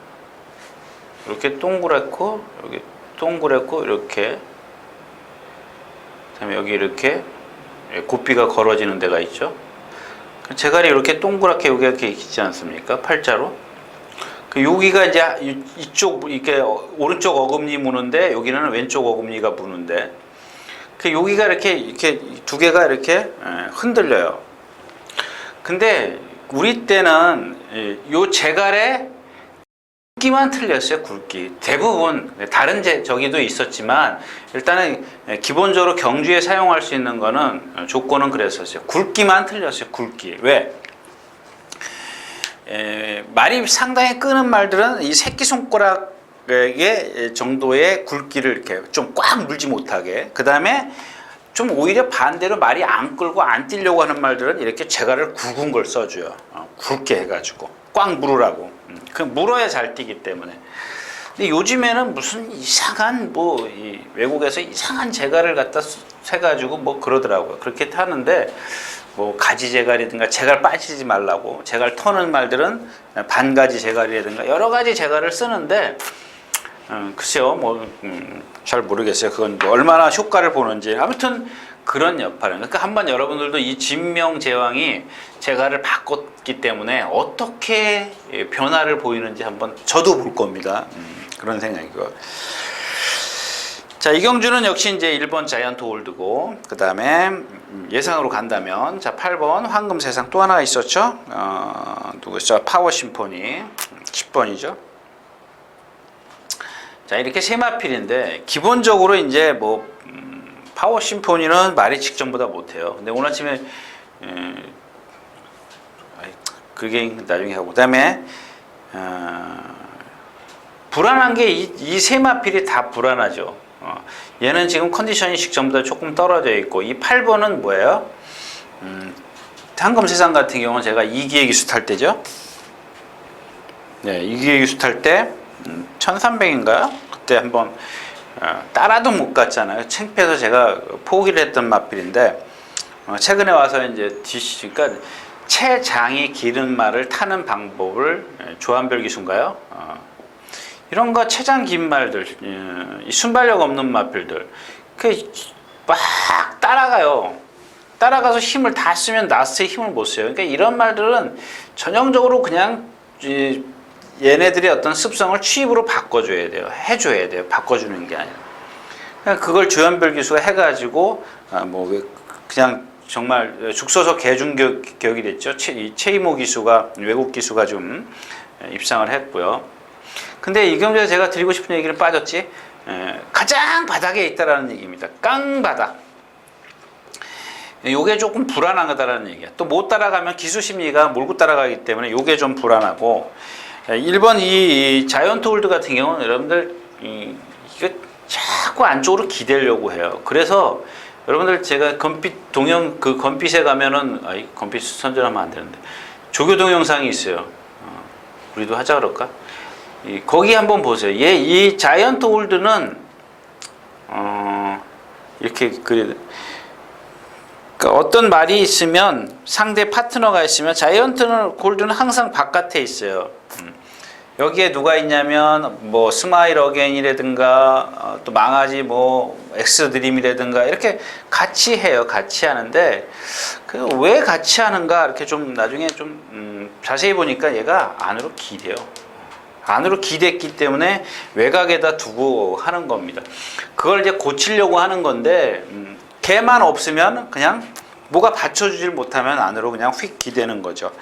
이렇게 동그랗고 여기 동그랗고 이렇게 그다음에 여기 이렇게 곱비가 걸어지는 데가 있죠. 제갈이 이렇게 동그랗게 여기가 이렇게 있지 않습니까? 팔자로. 여기가 이제 이쪽 이렇게 오른쪽 어금니 무는데 여기는 왼쪽 어금니가 무는데 여기가 이렇게 두 개가 이렇게 흔들려요. 근데 우리 때는 요 제갈에 굵기만 틀렸어요. 굵기. 대부분 다른 저기도 있었지만 일단은 기본적으로 경주에 사용할 수 있는 거는 조건은 그랬었어요. 굵기만 틀렸어요. 굵기. 왜? 말이 상당히 끄는 말들은 이 새끼손가락의 정도의 굵기를 이렇게 좀 꽉 물지 못하게, 그 다음에 좀 오히려 반대로 말이 안 끌고 안 뛰려고 하는 말들은 이렇게 재갈을 굵은 걸 써줘요. 굵게 해가지고 꽉 물으라고. 그 물어야 잘 뛰기 때문에. 근데 요즘에는 무슨 이상한 이 외국에서 이상한 재갈을 갖다 해가지고 뭐 그러더라고요. 그렇게 타는데 뭐 가지 재갈이든가 재갈 빠지지 말라고, 재갈 터는 말들은 반가지 재갈이라든가 여러 가지 재갈을 쓰는데 글쎄요, 뭐 잘 모르겠어요. 그건 뭐 얼마나 효과를 보는지. 아무튼 그런 역할을. 그러니까 한번 여러분들도 이 진명 제왕이 재갈을 바꿨기 때문에 어떻게 변화를 보이는지 한번 저도 볼 겁니다. 그런 생각이고. 자, 이경주는 역시 이제 1번 자이언트 홀드고, 그 다음에 예상으로 간다면, 자, 8번 황금세상 또 하나가 있었죠. 누구였죠? 파워 심포니 10번이죠. 자, 이렇게 세 마필인데 기본적으로 이제 뭐 파워 심포니는 말이 직전보다 못해요. 근데 오늘 아침에 그게 나중에 하고, 그다음에 불안한 게 이 세 마필이 다 불안하죠. 얘는 지금 컨디션이 직전보다 조금 떨어져 있고, 이 8번은 뭐예요? 황금세상 같은 경우는 제가 2기의 기수 탈 때죠. 네, 2기의 기수 탈 때 1300인가요? 그때 한번 따라도 못 갔잖아요. 창피해서 제가 포기를 했던 마필인데, 최근에 와서 이제 그러니까 체장이 기른 말을 타는 방법을 조한별 기수인가요? 이런 거 체장 긴 말들, 이 순발력 없는 마필들, 막 따라가요. 따라가서 힘을 다 쓰면 나스에 힘을 못 써요. 그러니까 이런 말들은 전형적으로 그냥 얘네들의 어떤 습성을 취입으로 바꿔줘야 돼요. 해줘야 돼요. 바꿔주는 게 아니라. 그냥 그걸 조현별 기수가 해가지고, 그냥 정말 죽서서 개중격이 됐죠. 최이모 기수가, 외국 기수가 좀 입상을 했고요. 근데 이경주에 제가 드리고 싶은 얘기는 빠졌지. 가장 바닥에 있다라는 얘기입니다. 깡바닥. 요게 조금 불안하다라는 얘기야. 또 못 따라가면 기수 심리가 몰고 따라가기 때문에 요게 좀 불안하고, 1번 이 자이언트 홀드 같은 경우는 여러분들 이거 자꾸 안쪽으로 기대려고 해요. 그래서 여러분들 제가 동영 건빛에 가면은 건빛 선전하면 안 되는데 조교 동영상이 있어요. 우리도 하자 그럴까? 거기 한번 보세요. 이 자이언트 홀드는 이렇게 그러니까 어떤 말이 있으면 상대 파트너가 있으면 자이언트 홀드는 항상 바깥에 있어요. 여기에 누가 있냐면 뭐 스마일 어게인이라든가 또 망아지 뭐 엑스 드림이라든가 이렇게 같이 해요. 같이 하는데 왜 같이 하는가 이렇게 좀 나중에 좀 자세히 보니까 얘가 안으로 기대요. 안으로 기댔기 때문에 외곽에다 두고 하는 겁니다. 그걸 이제 고치려고 하는 건데 걔만 없으면 그냥 뭐가 받쳐주질 못하면 안으로 그냥 휙 기대는 거죠.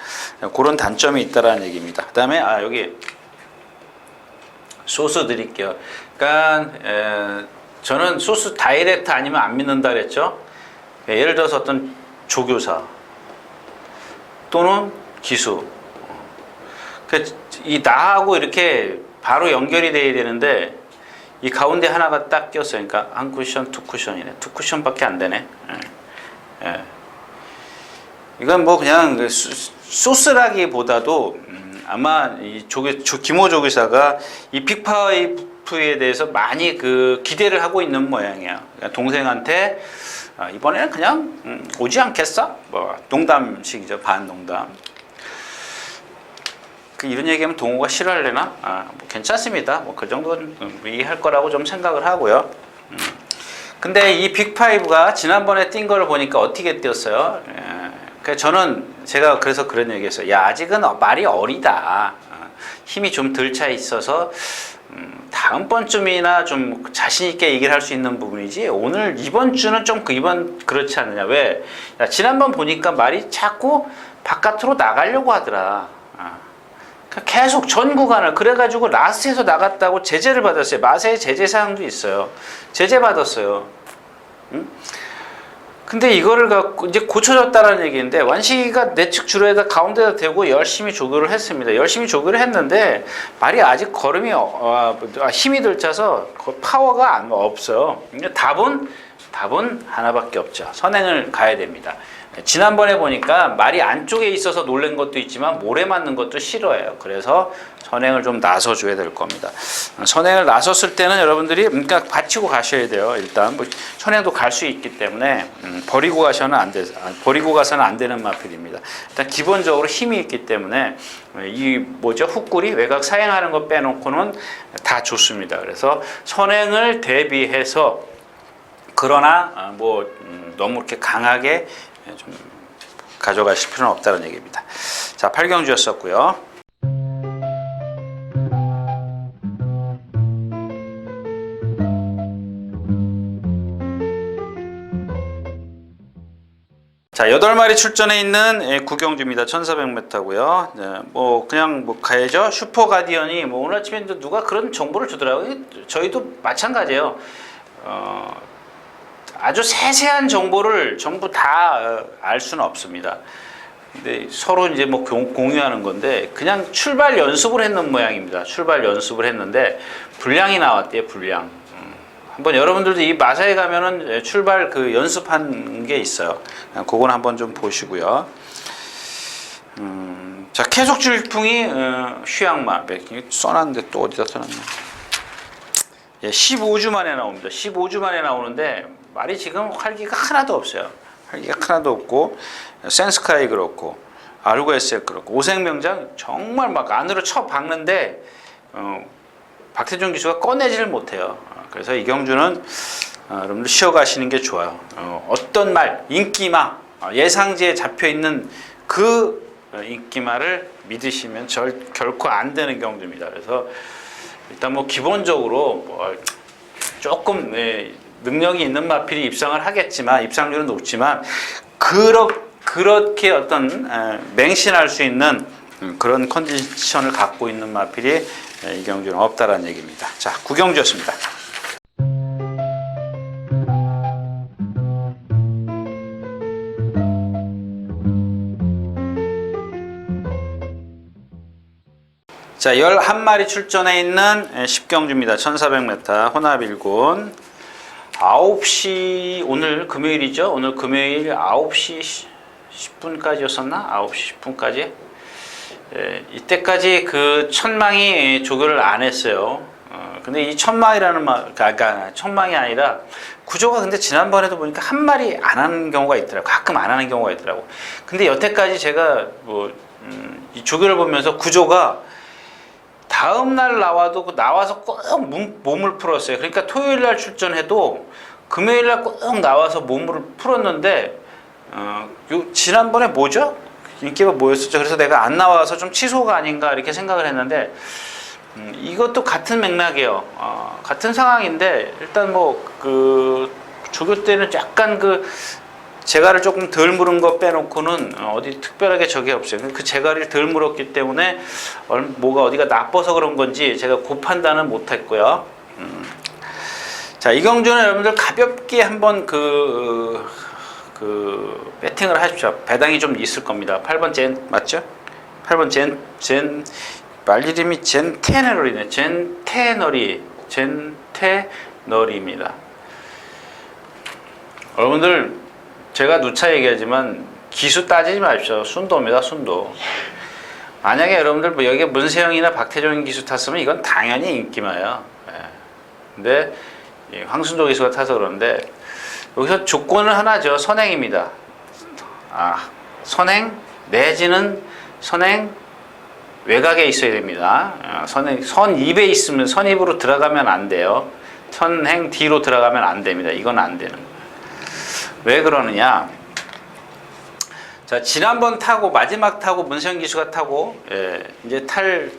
그런 단점이 있다라는 얘기입니다. 그 다음에 여기 소스 드릴게요. 그러니까 저는 소스 다이렉트 아니면 안 믿는다 그랬죠. 예를 들어서 어떤 조교사 또는 기수, 이 나하고 이렇게 바로 연결이 돼야 되는데 이 가운데 하나가 딱 꼈어요. 그러니까 한 쿠션, 두 쿠션이네. 두 쿠션밖에 안 되네. 이건 뭐 그냥 소스라기보다도 아마 이 김호 조교사가 이 빅파이프에 대해서 많이 기대를 하고 있는 모양이야. 그러니까 동생한테 이번에는 그냥 오지 않겠어? 뭐 농담식이죠. 반농담. 이런 얘기하면 동호가 싫어할래나? 뭐 괜찮습니다. 뭐 그 정도는 이해할 거라고 좀 생각을 하고요. 근데 이 빅5가 지난번에 뛴 걸 보니까 어떻게 뛰었어요? 제가 그래서 그런 얘기했어요. 야, 아직은 말이 어리다. 힘이 좀 덜 차 있어서 다음번쯤이나 좀 자신 있게 얘기를 할 수 있는 부분이지. 이번 주는 좀 이번 그렇지 않느냐. 왜? 지난번 보니까 말이 자꾸 바깥으로 나가려고 하더라. 계속 전 구간을 그래가지고 라스트에서 나갔다고 제재를 받았어요. 마세의 제재 사항도 있어요. 제재 받았어요. 응? 근데 이거를 갖고 이제 고쳐졌다라는 얘기인데 완식이가 내측 주로에다 가운데다 대고 열심히 조교를 했습니다. 열심히 조교를 했는데 말이 아직 걸음이 힘이 들쳐서 파워가 없어요. 답은 하나밖에 없죠. 선행을 가야 됩니다. 지난번에 보니까 말이 안쪽에 있어서 놀란 것도 있지만 모래 맞는 것도 싫어해요. 그래서 선행을 좀 나서줘야 될 겁니다. 선행을 나섰을 때는 여러분들이 그러니까 받치고 가셔야 돼요. 일단 뭐 선행도 갈 수 있기 때문에 버리고 가서는 안 되는 마필입니다. 일단 기본적으로 힘이 있기 때문에 이 훅구리 외곽 사행하는 거 빼놓고는 다 좋습니다. 그래서 선행을 대비해서 그러나 너무 이렇게 강하게 좀 가져가실 필요는 없다는 얘기입니다. 자, 8경주였었고요. 자, 8마리 출전해 있는 9경주입니다. 1400m고요. 네, 그냥 가야죠. 슈퍼 가디언이 오늘 아침에 누가 그런 정보를 주더라고요. 저희도 마찬가지예요. 아주 세세한 정보를 전부 다 알 수는 없습니다. 근데 서로 이제 공유하는 건데 그냥 출발 연습을 했는 모양입니다. 출발 연습을 했는데 분량이 나왔대요. 분량. 한번 여러분들도 이 마사에 가면은 출발 그 연습한 게 있어요. 그건 한번 좀 보시고요. 자, 계속 질풍이 휴양마 써놨는데 또 어디다 써놨냐? 15주 만에 나옵니다. 15주 만에 나오는데 말이 지금 활기가 하나도 없어요. 활기가 하나도 없고 센스카이 그렇고 아르고에스엘 그렇고 오색명장 정말 안으로 쳐 박는데 박태준 기수가 꺼내지를 못해요. 그래서 이 경주는 여러분들 쉬어가시는 게 좋아요. 어떤 말 인기마 예상지에 잡혀있는 그 인기마를 믿으시면 결코 안 되는 경주입니다. 그래서 일단 기본적으로 조금 능력이 있는 마필이 입상을 하겠지만 입상률은 높지만 그렇게 어떤 맹신할 수 있는 그런 컨디션을 갖고 있는 마필이 이 경주는 없다라는 얘기입니다. 자, 9경주였습니다. 자, 11마리 출전해 있는 10경주입니다. 1400m 혼합일군 9시 오늘 금요일이죠. 오늘 금요일 9시 10분까지였었나? 9시 10분까지 이때까지 그 천망이 조교를 안 했어요. 근데 이 천망이라는 그러니까 천망이 아니라 구조가 근데 지난번에도 보니까 한 마리 안 하는 경우가 있더라고. 가끔 안 하는 경우가 있더라고. 근데 여태까지 제가 이 조교를 보면서 구조가 다음 날 나와서 꼭 몸을 풀었어요. 그러니까 토요일 날 출전해도 금요일 날 꼭 나와서 몸을 풀었는데 지난번에 뭐죠? 인기가 뭐였었죠? 그래서 내가 안 나와서 좀 취소가 아닌가 이렇게 생각을 했는데 이것도 같은 맥락이에요. 같은 상황인데 일단 조교 때는 약간 재갈을 조금 덜 물은 거 빼놓고는 어디 특별하게 적이 없어요. 그 재갈을 덜 물었기 때문에 뭐가 어디가 나빠서 그런 건지 제가 그 판단은 못했고요. 자, 이 경주는 여러분들 가볍게 한번 배팅을 하십시오. 배당이 좀 있을 겁니다. 8번 젠 맞죠? 8번 말 이름이 젠테너리네. 젠테너리입니다. 여러분들 제가 누차 얘기하지만 기수 따지지 마십시오. 순도입니다. 순도. 만약에 여러분들 여기에 문세영이나 박태종 기수 탔으면 이건 당연히 인기마예요. 근데 황순조 기수가 타서 그러는데 여기서 조건은 하나죠. 선행입니다. 선행 내지는 선행 외곽에 있어야 됩니다. 선입에 있으면 선입으로 들어가면 안 돼요. 선행 뒤로 들어가면 안 됩니다. 이건 안 되는 거예요. 왜 그러느냐? 자, 지난번 타고 마지막 타고 문세영 기수가 타고 이제 탈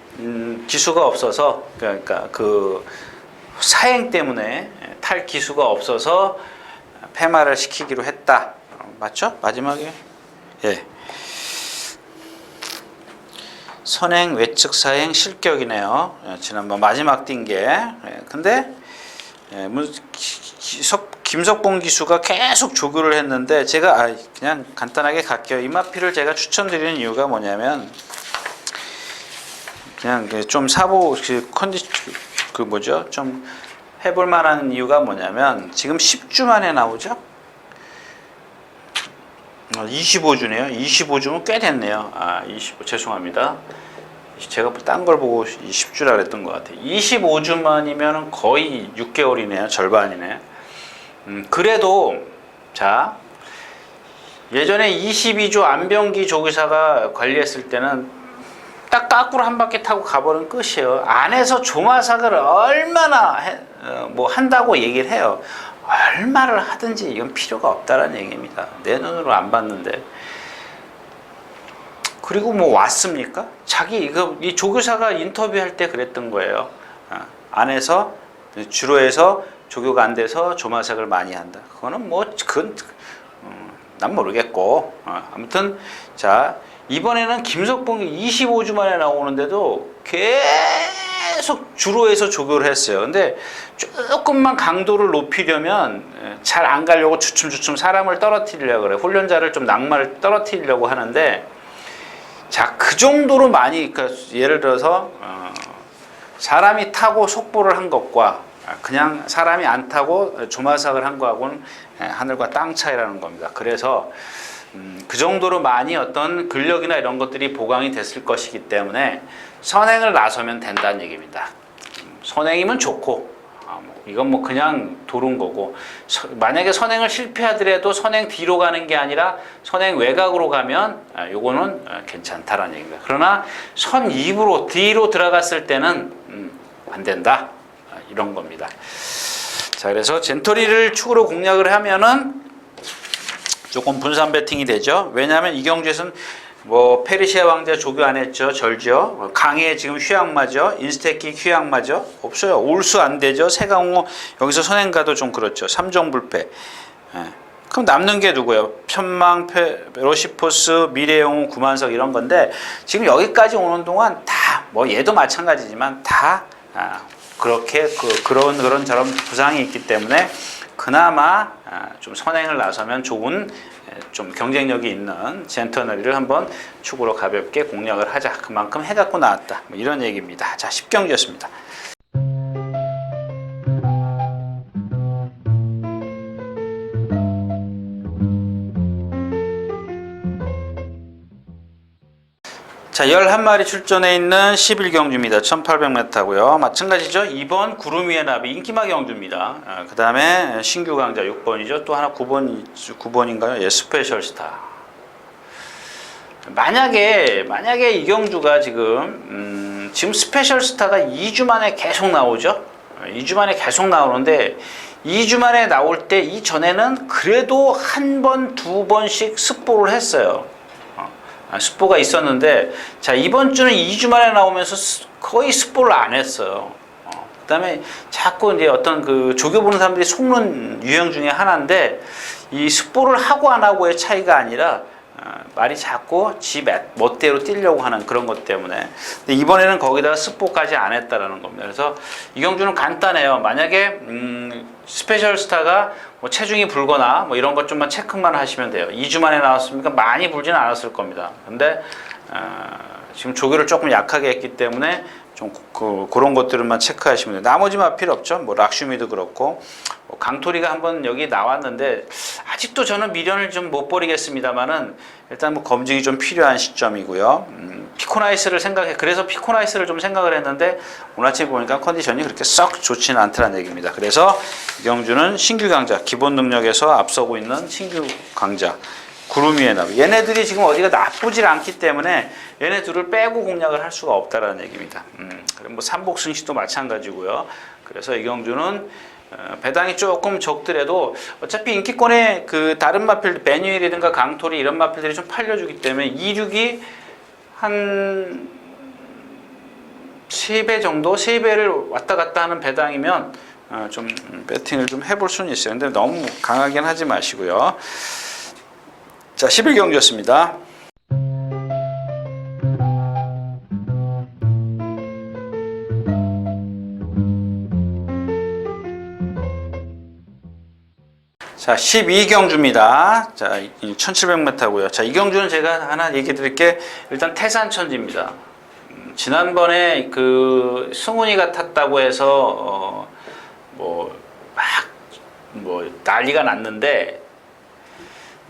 기수가 없어서 그러니까 그 사행 때문에 탈 기수가 없어서 폐마를 시키기로 했다. 맞죠? 마지막에 선행 외측 사행 실격이네요. 지난번 마지막 뛴 게. 근데 김석봉 기수가 계속 조교를 했는데 제가 그냥 간단하게 갈게요. 이마피를 제가 추천드리는 이유가 뭐냐면 그냥 좀 사보 좀 해볼 만한 이유가 뭐냐면 지금 10주 만에 나오죠. 25주네요. 25주면 꽤 됐네요. 25 죄송합니다. 제가 딴 걸 보고 20주라 그랬던 것 같아요. 25주 만이면 거의 6개월이네요. 절반이네. 그래도 자 예전에 22주 안병기 조기사가 관리했을 때는 딱 까꾸로 한 바퀴 타고 가버리면 끝이에요. 안에서 조마삭을 얼마나 한다고 얘기를 해요. 얼마를 하든지 이건 필요가 없다라는 얘기입니다. 내 눈으로 안 봤는데. 그리고 왔습니까? 이 조교사가 인터뷰할 때 그랬던 거예요. 안에서 주로 해서 조교가 안 돼서 조마삭을 많이 한다. 그거는 난 모르겠고. 아무튼 자 이번에는 김석봉이 25주 만에 나오는데도 계속 주로 해서 조교를 했어요. 근데 조금만 강도를 높이려면 잘 안 가려고 주춤주춤 사람을 떨어뜨리려고 그래요. 훈련자를 좀 낙마를 떨어뜨리려고 하는데 자, 그 정도로 많이, 그러니까 예를 들어서 사람이 타고 속보를 한 것과 그냥 사람이 안 타고 조마삭을 한 거하고는 하늘과 땅 차이라는 겁니다. 그래서 그 정도로 많이 어떤 근력이나 이런 것들이 보강이 됐을 것이기 때문에 선행을 나서면 된다는 얘기입니다. 선행이면 좋고 이건 그냥 도른 거고 만약에 선행을 실패하더라도 선행 뒤로 가는 게 아니라 선행 외곽으로 가면 요거는 괜찮다라는 얘기입니다. 그러나 선 입으로 뒤로 들어갔을 때는 안 된다 이런 겁니다. 자 그래서 젠터리를 축으로 공략을 하면은 조금 분산 배팅이 되죠. 왜냐하면 이경주에서는 페르시아 왕자 조교 안 했죠. 절죠. 강해 지금 휘양마죠. 인스테키 휘양마죠. 없어요. 올수 안 되죠. 세강호 여기서 선행가도 좀 그렇죠. 삼정불패. 그럼 남는 게 누구예요? 편망, 로시포스, 미래영웅, 구만석 이런 건데 지금 여기까지 오는 동안 다 얘도 마찬가지지만 다 그렇게 그런 저런 부상이 있기 때문에 그나마 좀 선행을 나서면 좋은 좀 경쟁력이 있는 젠터너리를 한번 축으로 가볍게 공략을 하자. 그만큼 해갖고 나왔다. 이런 얘기입니다. 자, 10경기였습니다. 자, 11마리 출전해 있는 11경주입니다. 1800m고요. 마찬가지죠. 2번 구름 위의 나비 인기마 경주입니다. 그 다음에 신규 강자 6번이죠. 또 하나 9번인가요? 예, 스페셜 스타. 만약에 이 경주가 지금 스페셜 스타가 2주 만에 계속 나오죠. 2주 만에 계속 나오는데 2주 만에 나올 때 이전에는 그래도 한 번, 두 번씩 스포를 했어요. 스포가 있었는데 자 이번 주는 2주 만에 나오면서 거의 스포를 안 했어요. 그 다음에 자꾸 이제 어떤 그 조교 보는 사람들이 속는 유형 중에 하나인데 이 스포를 하고 안 하고의 차이가 아니라 말이 자꾸 지 멋대로 뛰려고 하는 그런 것 때문에 근데 이번에는 거기다가 스포까지 안 했다라는 겁니다. 그래서 이 경주는 간단해요. 만약에 스페셜 스타가 체중이 불거나 이런 것 좀만 체크만 하시면 돼요. 2주 만에 나왔으니까 많이 불지는 않았을 겁니다. 근데 지금 조교를 조금 약하게 했기 때문에 좀 그런 것들만 체크하시면 돼요. 나머지 막 필요 없죠. 락슈미도 그렇고 강토리가 한번 여기 나왔는데 아직도 저는 미련을 좀 못 버리겠습니다만은 일단 검증이 좀 필요한 시점이고요. 피코나이스를 그래서 피코나이스를 좀 생각을 했는데 오늘 아침에 보니까 컨디션이 그렇게 썩 좋지는 않다는 얘기입니다. 그래서 이경주는 신규 강자 기본 능력에서 앞서고 있는 신규 강자 구름 위에 나비 얘네들이 지금 어디가 나쁘질 않기 때문에 얘네 둘을 빼고 공략을 할 수가 없다라는 얘기입니다. 그럼 삼복승시도 마찬가지고요. 그래서 이경주는 배당이 조금 적더라도 어차피 인기권에 그 다른 마필 베뉴일이든가 강토리 이런 마필들이 좀 팔려주기 때문에 이륙이 한 3배 정도 3배를 왔다 갔다 하는 배당이면 좀 배팅을 좀 해볼 수는 있어요. 근데 너무 강하긴 하지 마시고요. 자, 11경주였습니다. 자, 12경주입니다. 자, 1700m고요. 자, 이 경주는 제가 하나 얘기 드릴게. 일단 태산천지입니다. 지난번에 그 승훈이가 탔다고 해서 난리가 났는데,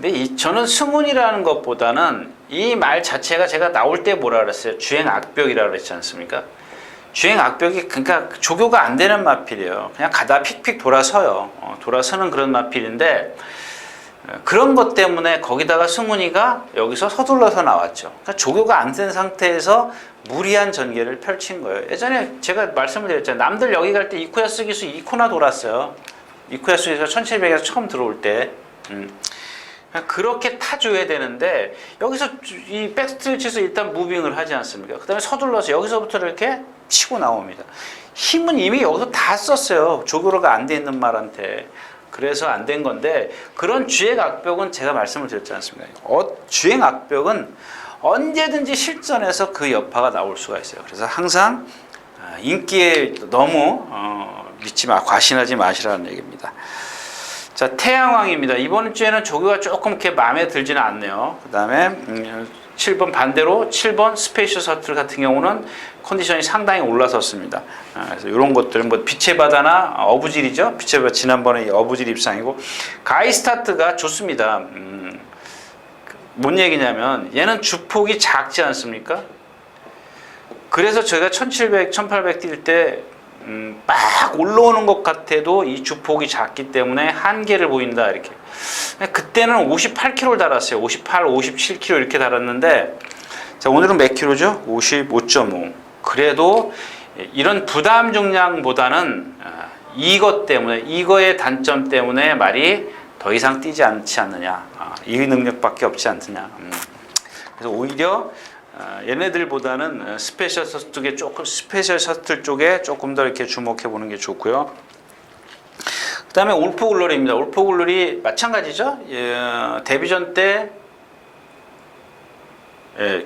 근데 저는 승훈이라는 것보다는 이 말 자체가 제가 나올 때 뭐라 그랬어요? 주행 악벽이라고 그랬지 않습니까? 주행 악벽이 그러니까 조교가 안 되는 마필이에요. 그냥 가다 픽픽 돌아서요. 돌아서는 그런 마필인데, 그런 것 때문에 거기다가 승훈이가 여기서 서둘러서 나왔죠. 그러니까 조교가 안 된 상태에서 무리한 전개를 펼친 거예요. 예전에 제가 말씀을 드렸잖아요. 남들 여기 갈 때 이코야스 기수 2코나 돌았어요. 이코야스 기수가 1700에서 처음 들어올 때. 그렇게 타줘야 되는데 여기서 이 백스트레치에서 일단 무빙을 하지 않습니까? 그 다음에 서둘러서 여기서부터 이렇게 치고 나옵니다. 힘은 이미 여기서 다 썼어요. 조교로가 안 돼 있는 말한테. 그래서 안 된 건데, 그런 주행 악벽은 제가 말씀을 드렸지 않습니까? 주행 악벽은 언제든지 실전에서 그 여파가 나올 수가 있어요. 그래서 항상 인기에 너무 과신하지 마시라는 얘기입니다. 자, 태양왕입니다. 이번 주에는 조교가 조금 이렇게 마음에 들지는 않네요. 그 다음에 7번 반대로 7번 스페이셜 셔틀 같은 경우는 컨디션이 상당히 올라섰습니다. 그래서 이런 것들, 빛의 바다나 어부질이죠. 빛의 바다 지난번에 어부질 입상이고, 가이스타트가 좋습니다. 뭔 얘기냐면 얘는 주폭이 작지 않습니까? 그래서 저희가 1700, 1800 뛸 때 막 올라오는 것 같아도 이 주폭이 작기 때문에 한계를 보인다, 이렇게. 그때는 58km를 달았어요. 58, 57km 이렇게 달았는데, 자, 오늘은 몇 킬로죠? 55.5. 그래도 이런 부담 중량보다는 이것 때문에, 이거의 단점 때문에 말이 더 이상 뛰지 않지 않느냐. 이 능력밖에 없지 않느냐. 그래서 오히려 얘네들보다는 스페셜 셔틀 쪽에 조금 더 이렇게 주목해 보는 게 좋고요. 그 다음에 올포글로리입니다. 올포글로리 마찬가지죠. 데뷔전 때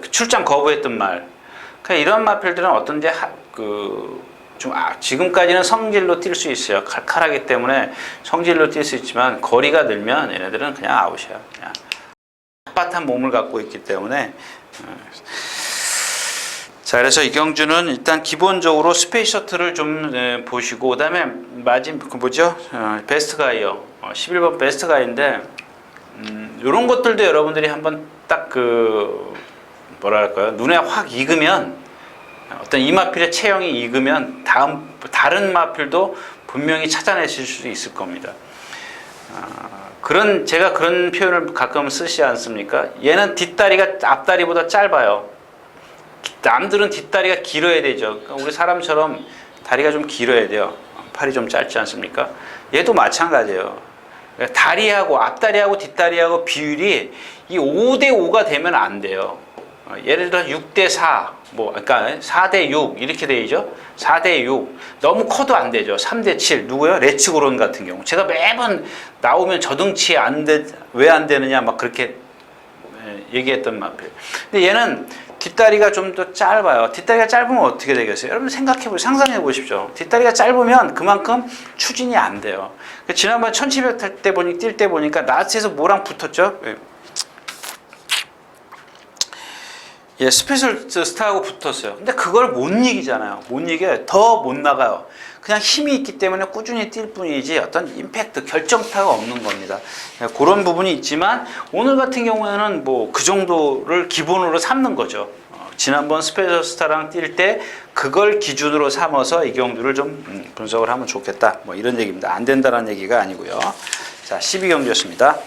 출장 거부했던 말. 그러니까 이런 마필들은 어떤지 지금까지는 성질로 뛸 수 있어요. 칼칼하기 때문에 성질로 뛸 수 있지만 거리가 늘면 얘네들은 그냥 아웃이야. 그냥 빳빳한 몸을 갖고 있기 때문에. 자, 그래서 이 경주는 일단 기본적으로 스페이스 셔틀을 좀 보시고, 그 다음에 베스트 가이어 11번 베스트 가이인데, 이런 것들도 여러분들이 한번 딱 눈에 확 익으면, 어떤 이 마필의 체형이 익으면 다른 마필도 분명히 찾아내실 수 있을 겁니다. 제가 그런 표현을 가끔 쓰지 않습니까? 얘는 뒷다리가 앞다리보다 짧아요. 남들은 뒷다리가 길어야 되죠. 그러니까 우리 사람처럼 다리가 좀 길어야 돼요. 팔이 좀 짧지 않습니까? 얘도 마찬가지예요. 그러니까 다리하고 앞다리하고 뒷다리하고 비율이 이 5대5가 되면 안 돼요. 예를 들어 6대4, 그러니까 4대6 이렇게 되죠. 4대6 너무 커도 안 되죠. 3대7 누구요? 레츠고론 같은 경우 제가 매번 나오면 저 등치에 왜 안 되느냐 막 그렇게 얘기했던 마필. 근데 얘는 뒷다리가 좀 더 짧아요. 뒷다리가 짧으면 어떻게 되겠어요? 여러분 상상해 보십시오. 뒷다리가 짧으면 그만큼 추진이 안 돼요. 지난번 1700 탈 때 뛸 때 보니까 나스에서 뭐랑 붙었죠? 스페셜 스타하고 붙었어요. 근데 그걸 못 이기잖아요. 못 이겨. 더 못 나가요. 그냥 힘이 있기 때문에 꾸준히 뛸 뿐이지 어떤 임팩트, 결정타가 없는 겁니다. 그런 부분이 있지만 오늘 같은 경우에는 그 정도를 기본으로 삼는 거죠. 지난번 스페셜 스타랑 뛸 때 그걸 기준으로 삼아서 이 경주를 좀 분석을 하면 좋겠다. 이런 얘기입니다. 안 된다는 얘기가 아니고요. 자, 12경주였습니다.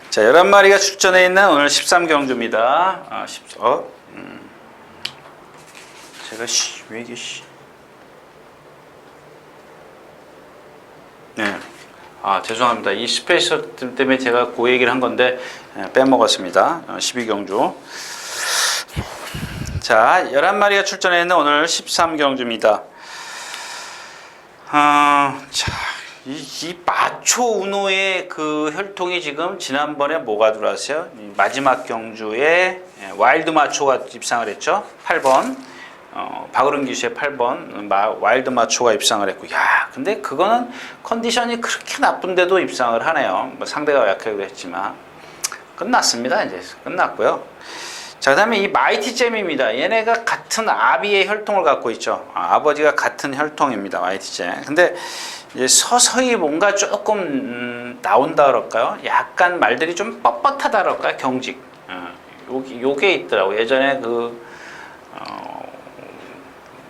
자, 11마리가 출전해 있는 오늘 13경주입니다. 제가 왜 이게 네. 죄송합니다. 이 스페이스 때문에 제가 그 얘기를 한 건데 빼먹었습니다. 12경주. 자, 11마리가 출전해 있는 오늘 13경주입니다. 이 마초 우노의 그 혈통이 지금 지난번에 뭐가 들어왔어요? 마지막 경주에 와일드 마초가 입상을 했죠. 8번. 박으른 기수의 8번 와일드 마초가 입상을 했고, 야, 근데 그거는 컨디션이 그렇게 나쁜데도 입상을 하네요. 뭐 상대가 약하기도 했지만 끝났습니다. 이제 끝났고요. 자, 그다음에 이 마이티 잼입니다. 얘네가 같은 아비의 혈통을 갖고 있죠. 아버지가 같은 혈통입니다. 마이티 잼. 근데 이제 서서히 뭔가 조금 나온다 그럴까요? 약간 말들이 좀 뻣뻣하다 그럴까요? 경직. 요게 있더라고. 예전에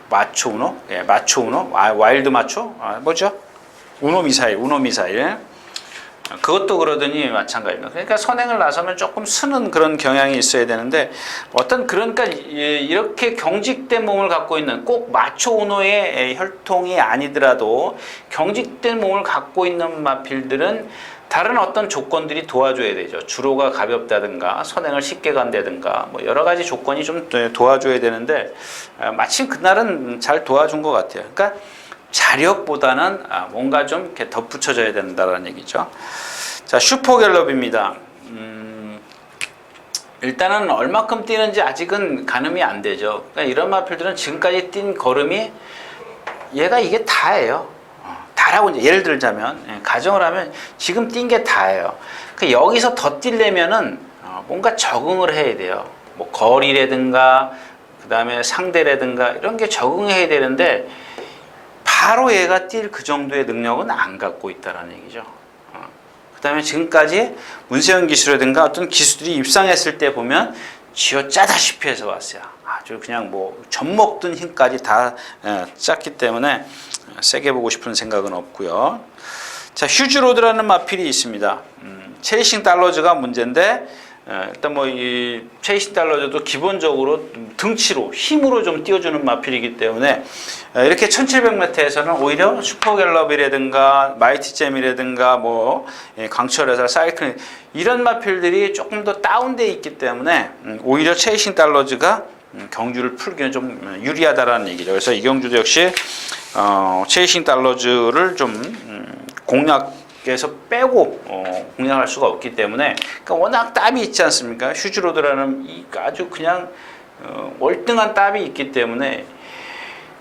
마초 우노? 예, 마초 우노? 와일드 마초? 뭐죠? 우노 미사일. 그것도 그러더니 마찬가지입니다. 그러니까 선행을 나서면 조금 쓰는 그런 경향이 있어야 되는데, 그러니까 이렇게 경직된 몸을 갖고 있는, 꼭 마초 우노의 혈통이 아니더라도 경직된 몸을 갖고 있는 마필들은 다른 어떤 조건들이 도와줘야 되죠. 주로가 가볍다든가 선행을 쉽게 간다든가 뭐 여러 가지 조건이 좀 도와줘야 되는데, 마침 그날은 잘 도와준 것 같아요. 그러니까 자력보다는 뭔가 좀 이렇게 덧붙여져야 된다는 얘기죠. 자, 슈퍼갤럽입니다. 일단은 얼마큼 뛰는지 아직은 가늠이 안 되죠. 그러니까 이런 마필들은 지금까지 뛴 걸음이 얘가 이게 다예요. 다라고 이제 예를 들자면, 가정을 하면 지금 뛴 게 다예요. 그러니까 여기서 더 뛰려면은 뭔가 적응을 해야 돼요. 뭐 거리라든가 그 다음에 상대라든가 이런 게 적응해야 되는데, 바로 얘가 뛸 그 정도의 능력은 안 갖고 있다는 얘기죠. 그 다음에 지금까지 문세영 기수라든가 어떤 기수들이 입상했을 때 보면 쥐어짜다시피 해서 왔어요. 아주 그냥 뭐 젖먹던 힘까지 다 짰기 때문에 세게 보고 싶은 생각은 없고요. 자, 휴즈로드라는 마필이 있습니다. 체이싱 달러즈가 문제인데, 일단 뭐 이 체이싱 달러즈도 기본적으로 등치로 힘으로 좀 띄워주는 마필이기 때문에 이렇게 1700m에서는 오히려 슈퍼갤럽이라든가 마이티잼이라든가 뭐 강철에서 사이클 이런 마필들이 조금 더 다운돼 있기 때문에 오히려 체이싱 달러즈가 경주를 풀기는 좀 유리하다라는 얘기죠. 그래서 이 경주도 역시 체이싱 달러즈를 좀 공략에서 빼고 공략할 수가 없기 때문에, 그러니까 워낙 땀이 있지 않습니까? 휴즈로드라는 아주 그냥 월등한 땀이 있기 때문에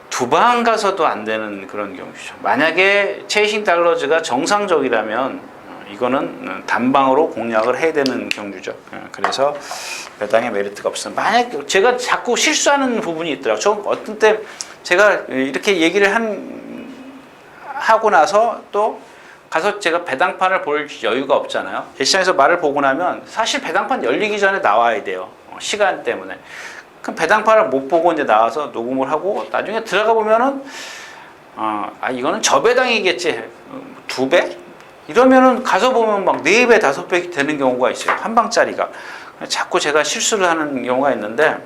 두 방 가서도 안 되는 그런 경주죠. 만약에 체이싱 달러즈가 정상적이라면 이거는 단방으로 공략을 해야 되는 경주죠. 그래서 배당의 메리트가 없어요. 만약 제가 자꾸 실수하는 부분이 있더라고요. 저 어떤 때 제가 이렇게 얘기를 하고 나서 또 가서 제가 배당판을 볼 여유가 없잖아요. 시장에서 말을 보고 나면 사실 배당판 열리기 전에 나와야 돼요. 시간 때문에. 그럼 배당판을 못 보고 이제 나와서 녹음을 하고 나중에 들어가 보면은 이거는 저배당이겠지. 2배? 이러면은 가서 보면 막 4배, 5배 되는 경우가 있어요. 한 방짜리가. 자꾸 제가 실수를 하는 경우가 있는데,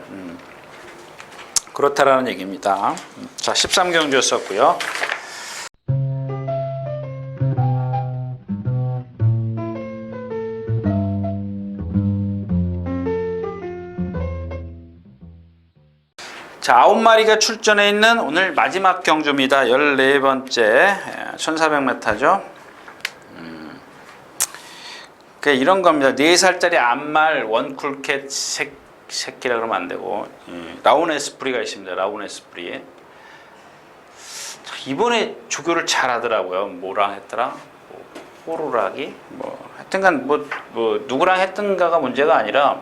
그렇다라는 얘기입니다. 자, 13경주였었고요. 자, 9마리가 출전해 있는 오늘 마지막 경주입니다. 14번째 1400m죠. 그러니까 이런 겁니다. 4살짜리 암말 원쿨캣 새끼라 그러면 안 되고, 라운 에스프리가 있습니다. 라운 에스프리. 이번에 조교를 잘 하더라고요. 뭐랑 했더라? 호루라기? 하여튼간 누구랑 했던가가 문제가 아니라,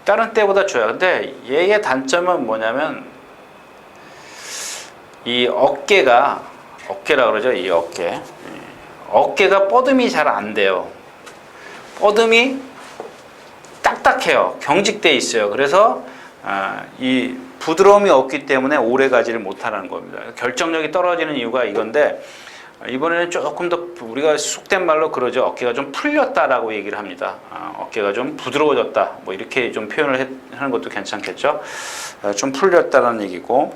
다른 때보다 좋아요. 근데 얘의 단점은 뭐냐면, 이 어깨라 그러죠. 이 어깨가 뻗음이 잘 안 돼요. 뻗음이 딱딱해요. 경직돼 있어요. 그래서 이 부드러움이 없기 때문에 오래 가지를 못하는 겁니다. 결정력이 떨어지는 이유가 이건데, 이번에는 조금 더 우리가 속된 말로 그러죠. 어깨가 좀 풀렸다라고 얘기를 합니다. 어깨가 좀 부드러워졌다. 뭐 이렇게 좀 표현을 하는 것도 괜찮겠죠. 좀 풀렸다라는 얘기고.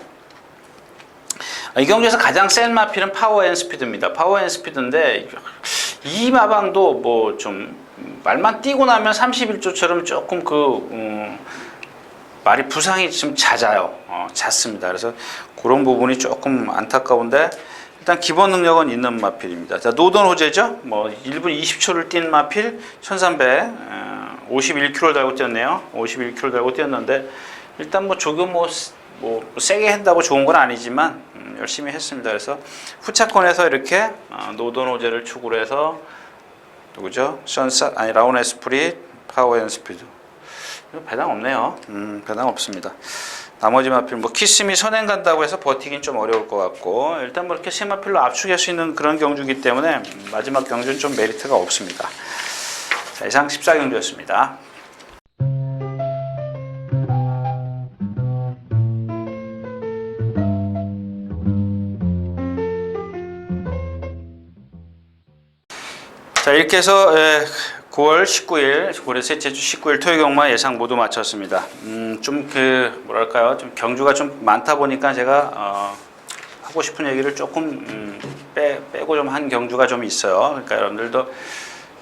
이 경주에서 가장 센 마필은 파워 앤 스피드입니다. 파워 앤 스피드인데 이 마방도 뭐 좀 말만 뛰고 나면 31조처럼 조금 말이 부상이 좀 잦아요. 잦습니다. 그래서 그런 부분이 조금 안타까운데, 일단 기본 능력은 있는 마필입니다. 자, 노던 호재죠. 1분 20초를 뛴 마필 1300 51km를 달고 뛰었네요. 51km를 달고 뛰었는데 일단 뭐 조금 뭐 세게 한다고 좋은 건 아니지만 열심히 했습니다. 그래서 후차권에서 이렇게 노던 호재를 축으로 해서 누구죠? 선사 아니 라운 에스프리 파워 앤 스피드. 배당 없네요. 배당 없습니다. 나머지 마필 뭐 키스미 선행 간다고 해서 버티긴 좀 어려울 것 같고 일단 뭐 이렇게 세 마필로 압축할 수 있는 그런 경주이기 때문에 마지막 경주는 좀 메리트가 없습니다. 자, 이상 14경주였습니다. 자, 이렇게 해서 9월 19일, 9월의 셋째 주 19일 토요 경마 예상 모두 마쳤습니다. 좀 뭐랄까요, 좀 경주가 좀 많다 보니까 제가 하고 싶은 얘기를 조금 빼고 좀 한 경주가 좀 있어요. 그러니까 여러분들도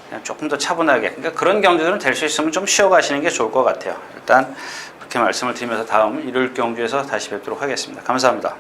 그냥 조금 더 차분하게, 그러니까 그런 경주들은 될 수 있으면 좀 쉬어가시는 게 좋을 것 같아요. 일단 그렇게 말씀을 드리면서 다음 일요일 경주에서 다시 뵙도록 하겠습니다. 감사합니다.